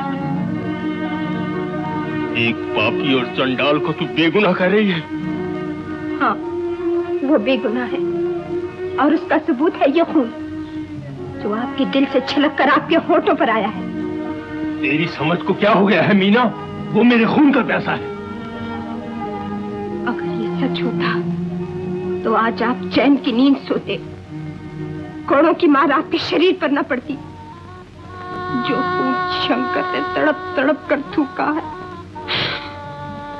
एक पापी और चंडाल को तू बेगुनाह कह रही है? हाँ, वो बेगुनाह है और उसका सबूत है ये खून जो आपके दिल से छलक कर आपके होठों पर आया है। तेरी समझ को क्या हो गया है मीना? वो मेरे खून का प्यासा है। अगर ये सच होता तो आज आप चैन की नींद सोते, कोड़ों की मार आपके शरीर पर न पड़ती। जो खून शंकर ने तड़प तड़प कर थूका है,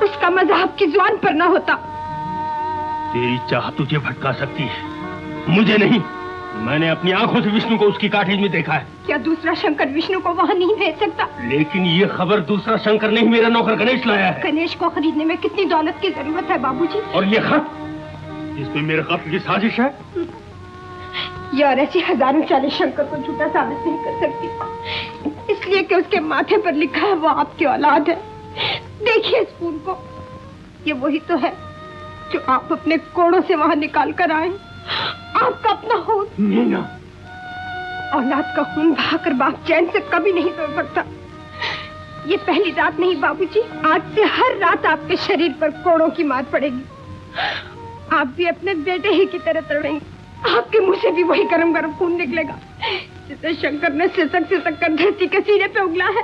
उसका मजा आपकी जुबान पर न होता। तेरी चाह तुझे भटका सकती है, मुझे नहीं। मैंने अपनी आंखों से विष्णु को उसकी काटेज में देखा है। क्या दूसरा शंकर विष्णु को वहाँ नहीं भेज सकता? लेकिन ये खबर दूसरा शंकर नहीं, मेरा नौकर गणेश लाया है। गणेश को खरीदने में कितनी दौलत की जरूरत है बाबूजी? और ये खत, इसमें मेरे कत्ल की साजिश है। ये और ऐसी हजारों चालें शंकर को झूठा साबित नहीं कर सकती, इसलिए कि उसके माथे पर लिखा है वो आपकी औलाद है। देखिए इस खून को, ये वही तो है जो आप अपने कोड़ों से वहां निकाल कर आए। आपका अपना खून। मीना, औलाद का खून बहाकर बाप चैन से कभी नहीं सो सकता। ये पहली रात नहीं बाबूजी, आज से हर रात आपके शरीर पर कोड़ों की मार पड़ेगी। आप भी अपने बेटे ही की तरह तड़ेंगे। आपके मुंह से भी वही गरम गरम खून निकलेगा जिसे शंकर ने सिसक सिसक कर धरती के सीने पे उगला है।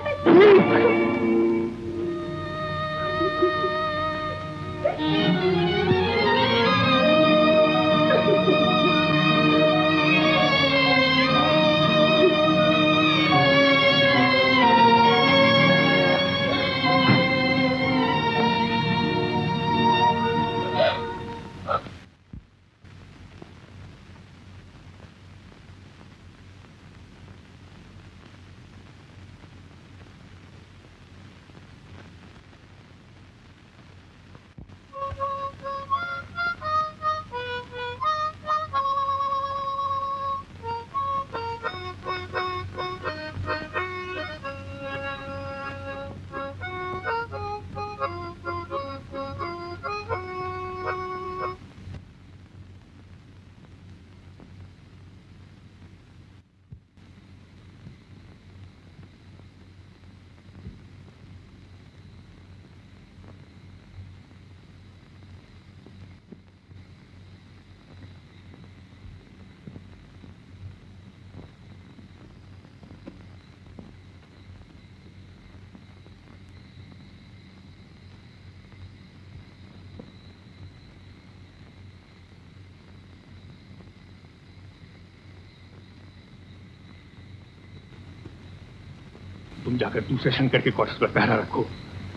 तुम जाकर दूसरे शंकर के क्वार्टर्स पर पहरा रखो।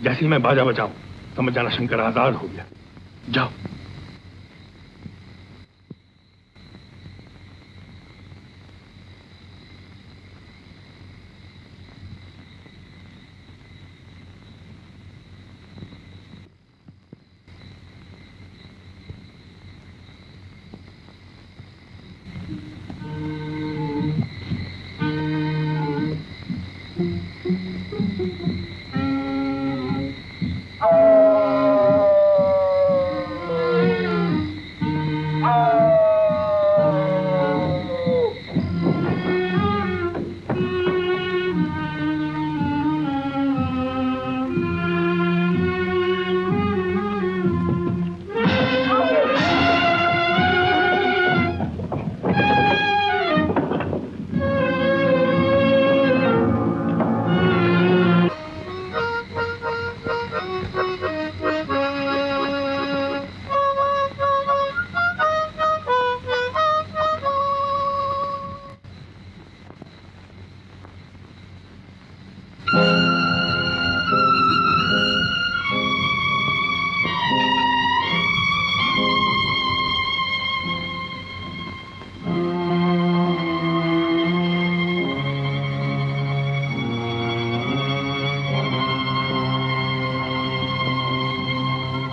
जैसे ही मैं बाजा बजाऊं, समझ जाना शंकर आजाद हो गया। जाओ।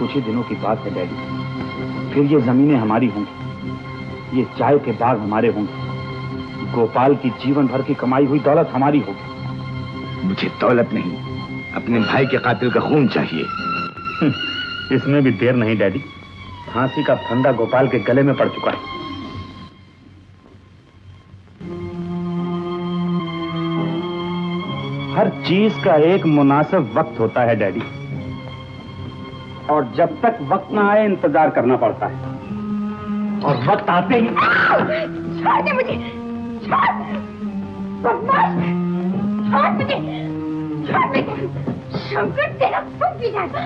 कुछ ही दिनों की बात है डैडी, फिर ये जमीनें हमारी होंगी ये चाय के बाग हमारे होंगे, गोपाल की जीवन भर की कमाई हुई दौलत हमारी होगी। मुझे दौलत नहीं, अपने भाई के कातिल का खून चाहिए। इसमें भी देर नहीं डैडी, फांसी का फंदा गोपाल के गले में पड़ चुका है। हर चीज का एक मुनासिब वक्त होता है डैडी, और जब तक वक्त ना आए इंतजार करना पड़ता है, और वक्त आते ही छोड़ दे मुझे, छोड़, बदमाश, छोड़ मुझे, छोड़ मुझे, शंकर तेरा खून पी जाएगा।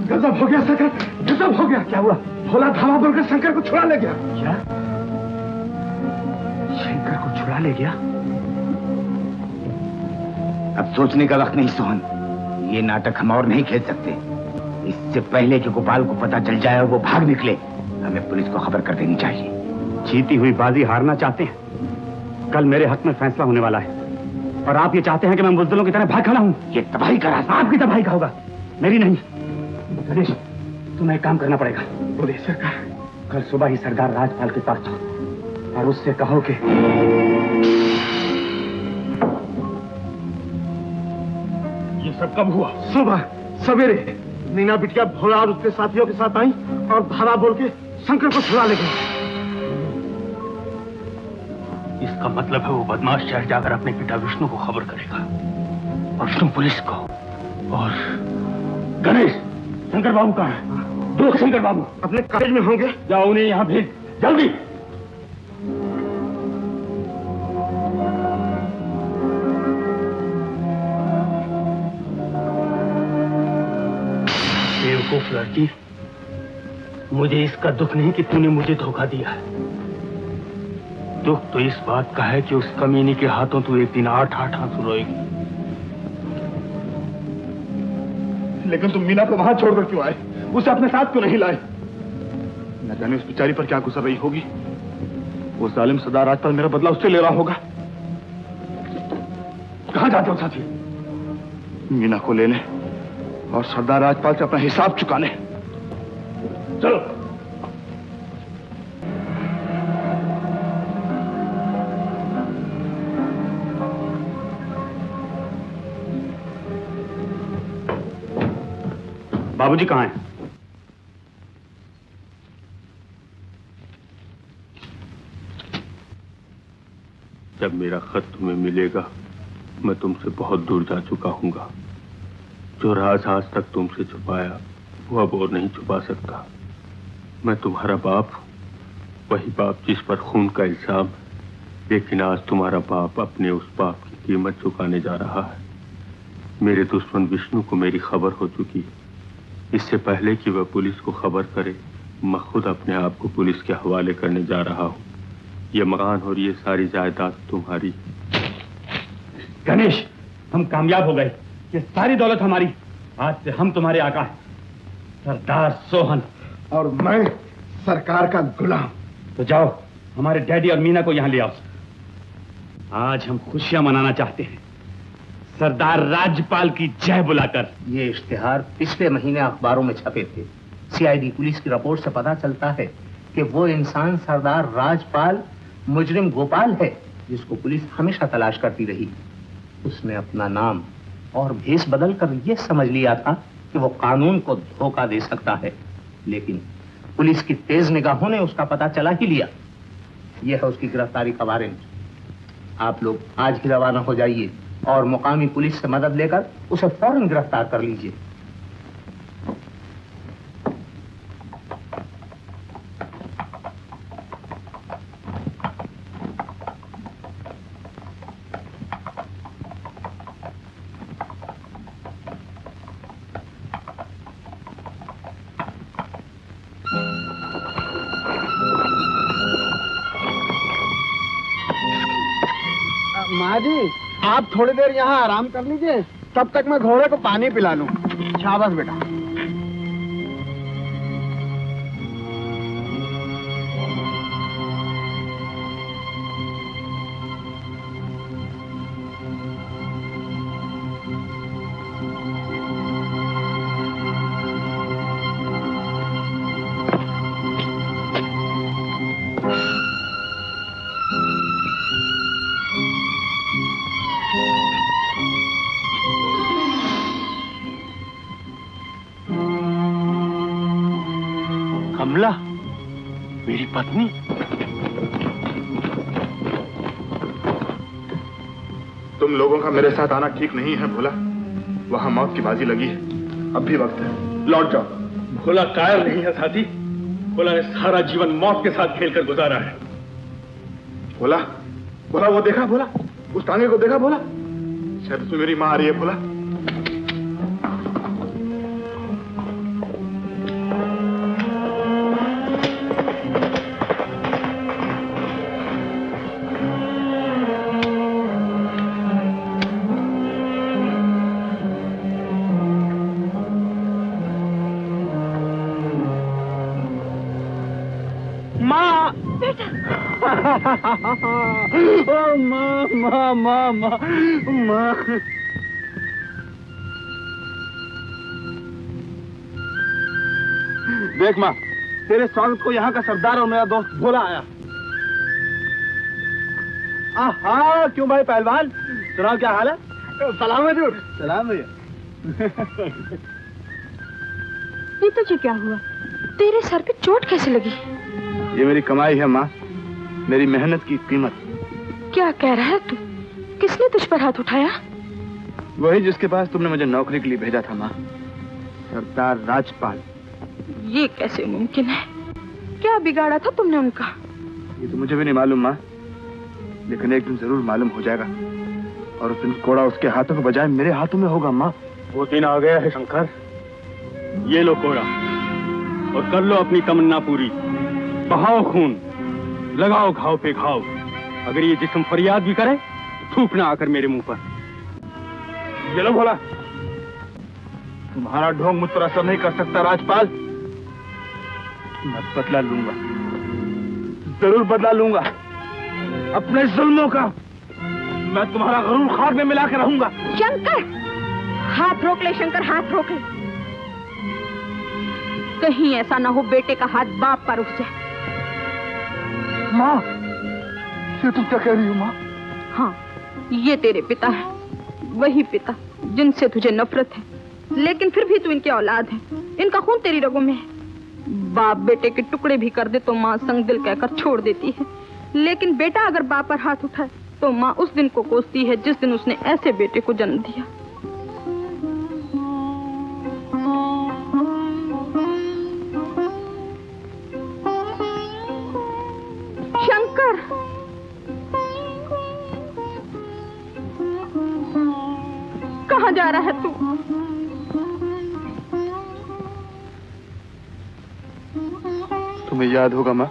गजब हो गया शंकर, गजब हो गया। क्या हुआ? भोला धावा बोलकर शंकर को छुड़ा ले गया। क्या? शंकर को छुड़ा ले गया? अब सोचने का वक्त नहीं सोहन, ये नाटक हम और नहीं खेल सकते। इससे पहले कि गोपाल को पता चल जाए और वो भाग निकले, हमें पुलिस को खबर कर देनी चाहिए। जीती हुई बाजी हारना चाहते हैं? कल मेरे हक में फैसला होने वाला है, और आप ये चाहते हैं कि मैं बुज़दिलों की तरह भाग खड़ा हूं? ये तबाही का रास्ता आपकी तबाही का होगा, मेरी नहीं। गणेश, तुम्हें एक काम करना पड़ेगा। बोले सरकार। कल सुबह ही सरदार राजपाल के पास जाओ और उससे कहो कि ये सब कब हुआ? सुबह सवेरे नीना बिटिया भोला और उसके साथियों के साथ आई और धावा बोल के शंकर को छुड़ा ले गई। इसका मतलब है वो बदमाश शहर जाकर अपने पिता विष्णु को खबर करेगा, विष्णु पुलिस को। और गणेश, शंकर बाबू कहाँ है? दो शंकर बाबू अपने कॉलेज में होंगे। जाओ उन्हें यहाँ भेज, जल्दी। बेवकूफ लड़की, मुझे इसका दुख नहीं कि तूने मुझे धोखा दिया है। दुख तो इस बात का है कि उस कमीनी के हाथों तू एक दिन 8-8 आंसू रोएगी। लेकिन तुम मीना को वहां छोड़कर क्यों आए? उसे अपने साथ क्यों नहीं लाए? न जाने उस बेचारी पर क्या गुजर रही होगी। वो जालिम सरदार राजपाल मेरा बदला उससे ले रहा होगा। कहां जाते हो साथी? मीना को लेने और सरदार राजपाल से अपना हिसाब चुकाने। चलो। बाबूजी कहाँ हैं? जब मेरा खत तुम्हें मिलेगा, मैं तुमसे बहुत दूर जा चुका हूँगा। जो राज आज तक तुमसे छुपाया, वो अब और नहीं छुपा सकता। मैं तुम्हारा बाप, वही बाप जिस पर खून का इल्जाम, लेकिन आज तुम्हारा बाप अपने उस बाप की कीमत चुकाने जा रहा है। मेरे दुश्मन विष्णु को मेरी खबर हो चुकी है। इससे पहले कि वह पुलिस को खबर करे, मैं खुद अपने आप को पुलिस के हवाले करने जा रहा हूँ। ये मकान और ये सारी जायदाद तुम्हारी। गणेश, हम कामयाब हो गए। ये सारी दौलत हमारी। आज से हम तुम्हारे आका हैं, सरदार सोहन। और मैं सरकार का गुलाम। तो जाओ, हमारे डैडी और मीना को यहाँ ले आओ। आज हम खुशियां मनाना चाहते हैं, सरदार राजपाल की जय बुलाकर। ये इश्तिहार पिछले महीने अखबारों में छपे थे। सीआईडी पुलिस की रिपोर्ट से पता चलता है कि वो इंसान सरदार राजपाल मुजरिम गोपाल है, जिसको पुलिस हमेशा तलाश करती रही। उसने अपना नाम और भेष बदल कर यह समझ लिया था कि वो कानून को धोखा दे सकता है, लेकिन पुलिस की तेज निगाहों ने उसका पता चला ही लिया। यह है उसकी गिरफ्तारी का वारंट। आप लोग आज ही रवाना हो जाइए और मुकामी पुलिस से मदद लेकर उसे फौरन गिरफ्तार कर लीजिए। माँ जी, आप थोड़ी देर यहाँ आराम कर लीजिए, तब तक मैं घोड़े को पानी पिला लूं। शाबाश बेटा। कमला, मेरी पत्नी। तुम लोगों का मेरे साथ आना ठीक नहीं है भोला। वहां मौत की बाजी लगी है, अब भी वक्त है, लौट जाओ। भोला कायर नहीं है साथी। भोला ने सारा जीवन मौत के साथ खेलकर गुजारा है। भोला, भोला वो देखा, भोला उस टांगे को देखा भोला? शायद उसमें मेरी माँ आ रही है भोला। ओ माँ माँ माँ माँ माँ। देख माँ, तेरे स्वागत को यहाँ का सरदार और मेरा दोस्त भोला आया। हाँ क्यों भाई पहलवान, सुनाओ क्या हाल है? सलाम है दूर। सलाम भैया। ये तुझे क्या हुआ? तेरे सर पे चोट कैसे लगी? ये मेरी कमाई है माँ, मेरी मेहनत की कीमत। क्या कह रहा है तू? किसने तुझ पर हाथ उठाया? वही जिसके पास तुमने मुझे नौकरी के लिए भेजा था माँ, सरदार राजपाल। ये कैसे मुमकिन है? क्या बिगाड़ा था तुमने उनका? ये तो मुझे भी नहीं मालूम माँ, लेकिन एक दिन जरूर मालूम हो जाएगा। और उस दिन कोड़ा उसके हाथों के बजाय मेरे हाथों में होगा माँ। वो दिन आ गया है शंकर। ये लो कोड़ा और कर लो अपनी तमन्ना पूरी। बहाओ खून, लगाओ घाव पे घाव। अगर ये जिस्म फरियाद भी करे तो थूकना आकर मेरे मुंह पर। ये लो भोला, तुम्हारा ढोंग मुझ पर असर नहीं कर सकता राजपाल। मैं बदला लूंगा, जरूर बदला लूंगा अपने जुल्मों का। मैं तुम्हारा गरूर खाक में मिला के रहूंगा। शंकर, हाथ रोक ले शंकर, हाथ रोक ले। कहीं ऐसा ना हो बेटे का हाथ बाप पर उठ जाए। माँ, ये तुम क्या कह रही हो माँ? हाँ, ये तेरे पिता है, वही पिता जिनसे तुझे नफरत है, लेकिन फिर भी तू इनके औलाद है। इनका खून तेरी रगों में है। बाप बेटे के टुकड़े भी कर दे तो माँ संग दिल कहकर छोड़ देती है, लेकिन बेटा अगर बाप पर हाथ उठाए तो माँ उस दिन को कोसती है जिस दिन उसने ऐसे बेटे को जन्म दिया। शंकर, कहाँ जा रहा है तू? तुम्हें याद होगा माँ,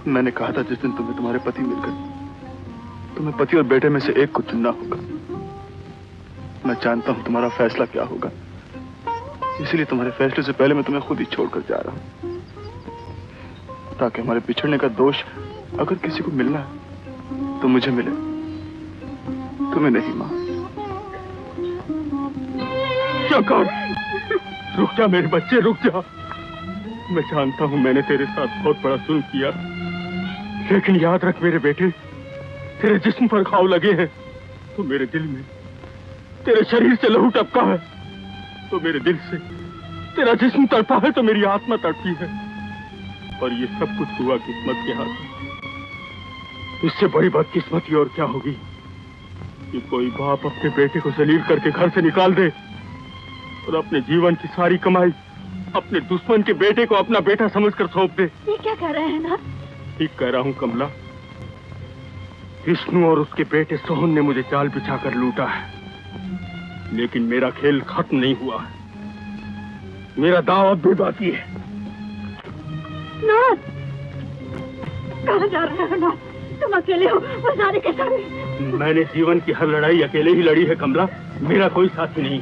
मैंने कहा था जिस दिन तुम्हें तुम्हारे पति मिल गए, तुम्हें पति और बेटे में से एक को चुनना होगा। मैं जानता हूं तुम्हारा फैसला क्या होगा, इसलिए तुम्हारे फैसले से पहले मैं तुम्हें खुद ही छोड़कर जा रहा हूं, ताकि हमारे बिछड़ने का दोष अगर किसी को मिलना है तो मुझे मिले, तुम्हें नहीं माँ। रुक जा मेरे बच्चे, रुक जा। मैं जानता हूं मैंने तेरे साथ बहुत बड़ा जुल्म किया, लेकिन याद रख मेरे बेटे, तेरे जिस्म पर घाव लगे हैं तो मेरे दिल में, तेरे शरीर से लहू टपका है तो मेरे दिल से, तेरा जिस्म तड़पा है तो मेरी आत्मा तड़पी है। और ये सब कुछ हुआ किस्मत के हाथ। इससे बड़ी बदकिस्मती और क्या होगी कि कोई बाप अपने बेटे को जलील करके घर से निकाल दे और अपने जीवन की सारी कमाई अपने दुश्मन के बेटे को अपना बेटा समझकर सौंप दे। ये क्या कह रहे हैं ना? ठीक कह रहा हूं कमला। विष्णु और उसके बेटे सोहन ने मुझे जाल बिछाकर लूटा है, लेकिन मेरा खेल खत्म नहीं हुआ है। मेरा दाव अब भी बाकी है। नाथ, कहाँ जा रहे हो नाथ? तुम अकेले हो, वो सारे के सारे। मैंने जीवन की हर लड़ाई अकेले ही लड़ी है कमला, मेरा कोई साथी नहीं।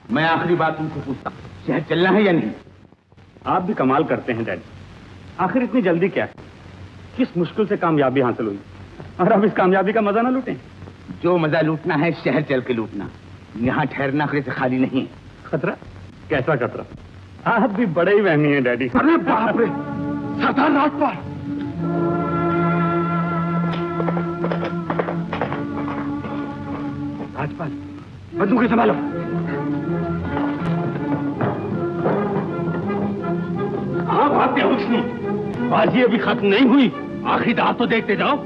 मैं आखिरी बात तुमसे पूछता हूं, शहर चलना है या नहीं? आप भी कमाल करते हैं डैडी। आखिर इतनी जल्दी क्या है? किस मुश्किल से कामयाबी हासिल हुई और अब इस कामयाबी का मजा ना लूटें? जो मजा लूटना है शहर चल के लूटना, यहाँ ठहरना खतरे से खाली नहीं है। खतरा? कैसा खतरा? आप भी बड़े ही वहमी हैं डैडी। अरे बाप रे, सरदार राजपाल! राजपाल, बंदूकें संभालो। कहाँ भागते हो विष्णु? बाजी अभी खत्म नहीं हुई, आखिरी दांव तो देखते जाओ।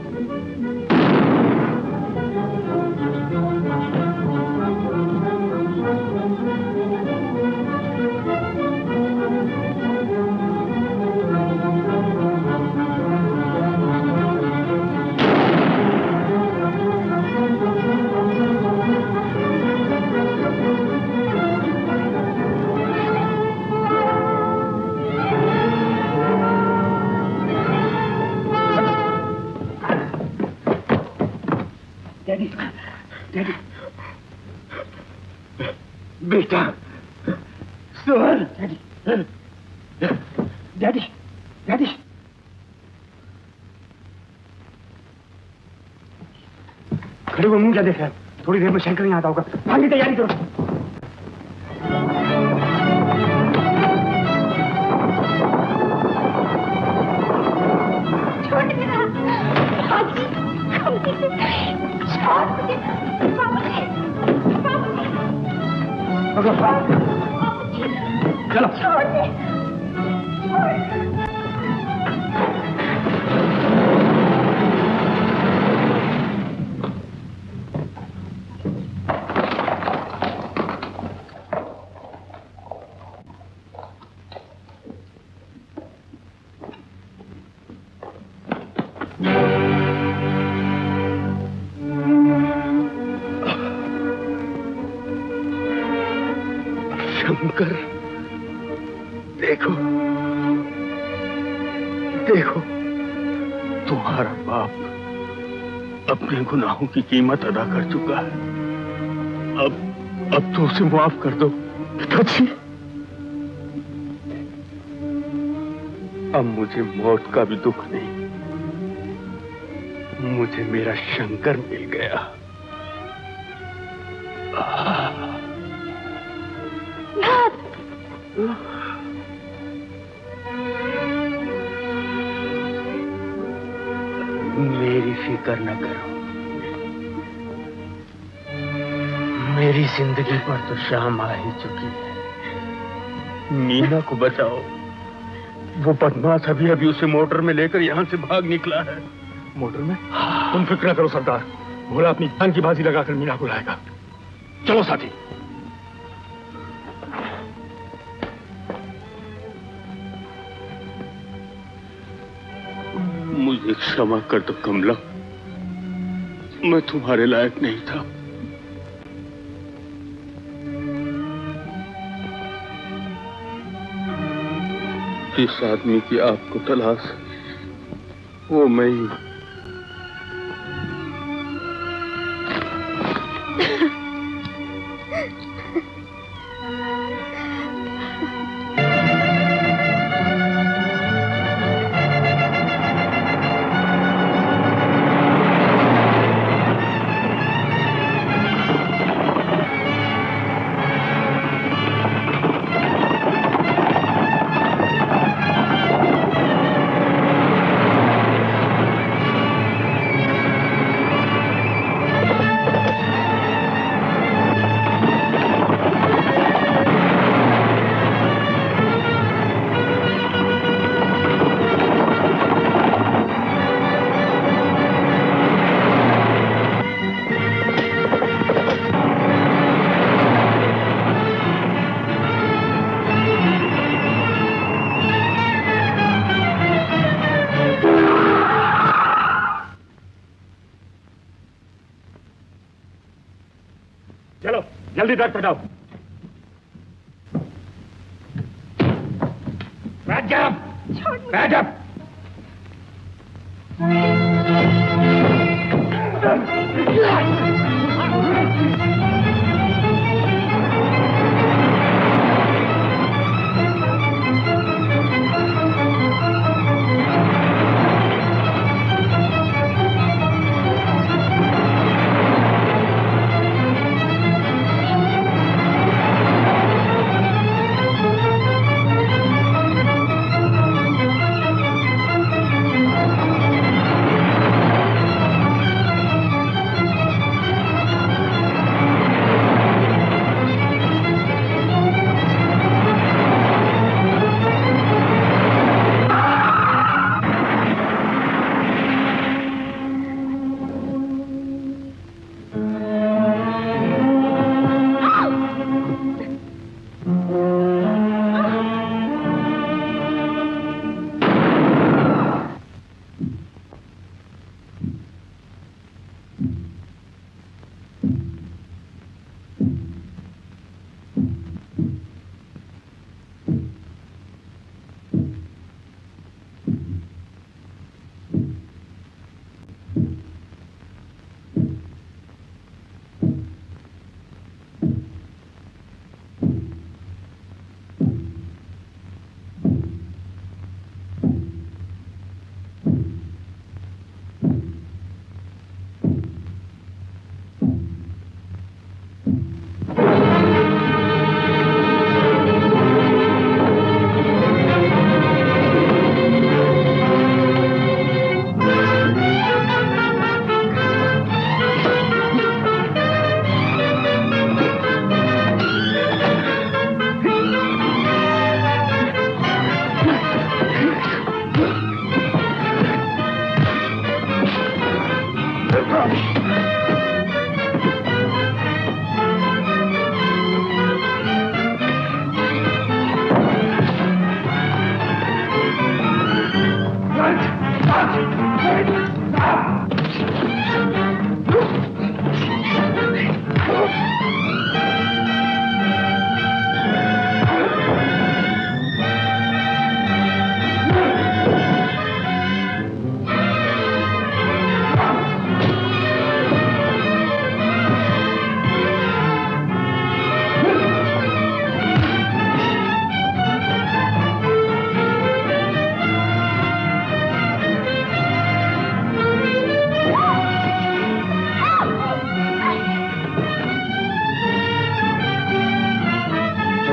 बेटा, सोहन। डैडी, डैडी, खड़े हुए मुंह क्या देख रहे हैं? थोड़ी देर में शंकर यहाँ आता होगा, भागने की तैयारी करो। छोड़ देना, हाजी, छोड़ देना, चलो छोड़ दे, शंकर, देखो देखो, तुम्हारा बाप अपने गुनाहों की कीमत अदा कर चुका है। अब तो उसे माफ कर दो पिताजी। अब मुझे मौत का भी दुख नहीं, मुझे मेरा शंकर मिल गया। मेरी फिक्र न करो, मेरी जिंदगी पर तो शाम आ ही चुकी है। मीना को बचाओ, वो बदमाश अभी अभी उसे मोटर में लेकर यहाँ से भाग निकला है। मोटर में? तुम फिक्र न करो सरदार, भोला अपनी जान की बाजी लगाकर मीना को लाएगा। चलो साथी। मुझे क्षमा कर दो कमला, मैं तुम्हारे लायक नहीं था। जिस आदमी की आपको तलाश वो मैं ही हूं। जल्दी दर्द हटाओ। बैठ जा, बैठ जा।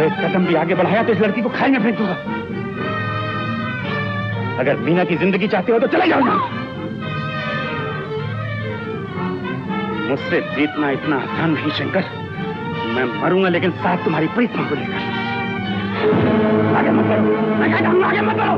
एक कदम भी आगे बढ़ाया तो इस लड़की को खाई में फेंक दूंगा। अगर मीना की जिंदगी चाहते हो तो चले जाओ ना। मुझसे जीतना इतना आसान नहीं शंकर। मैं मरूंगा लेकिन साथ तुम्हारी प्रीति को लेकर। आगे मत बढ़ो, मैं कहता हूं आगे मत बढ़ो।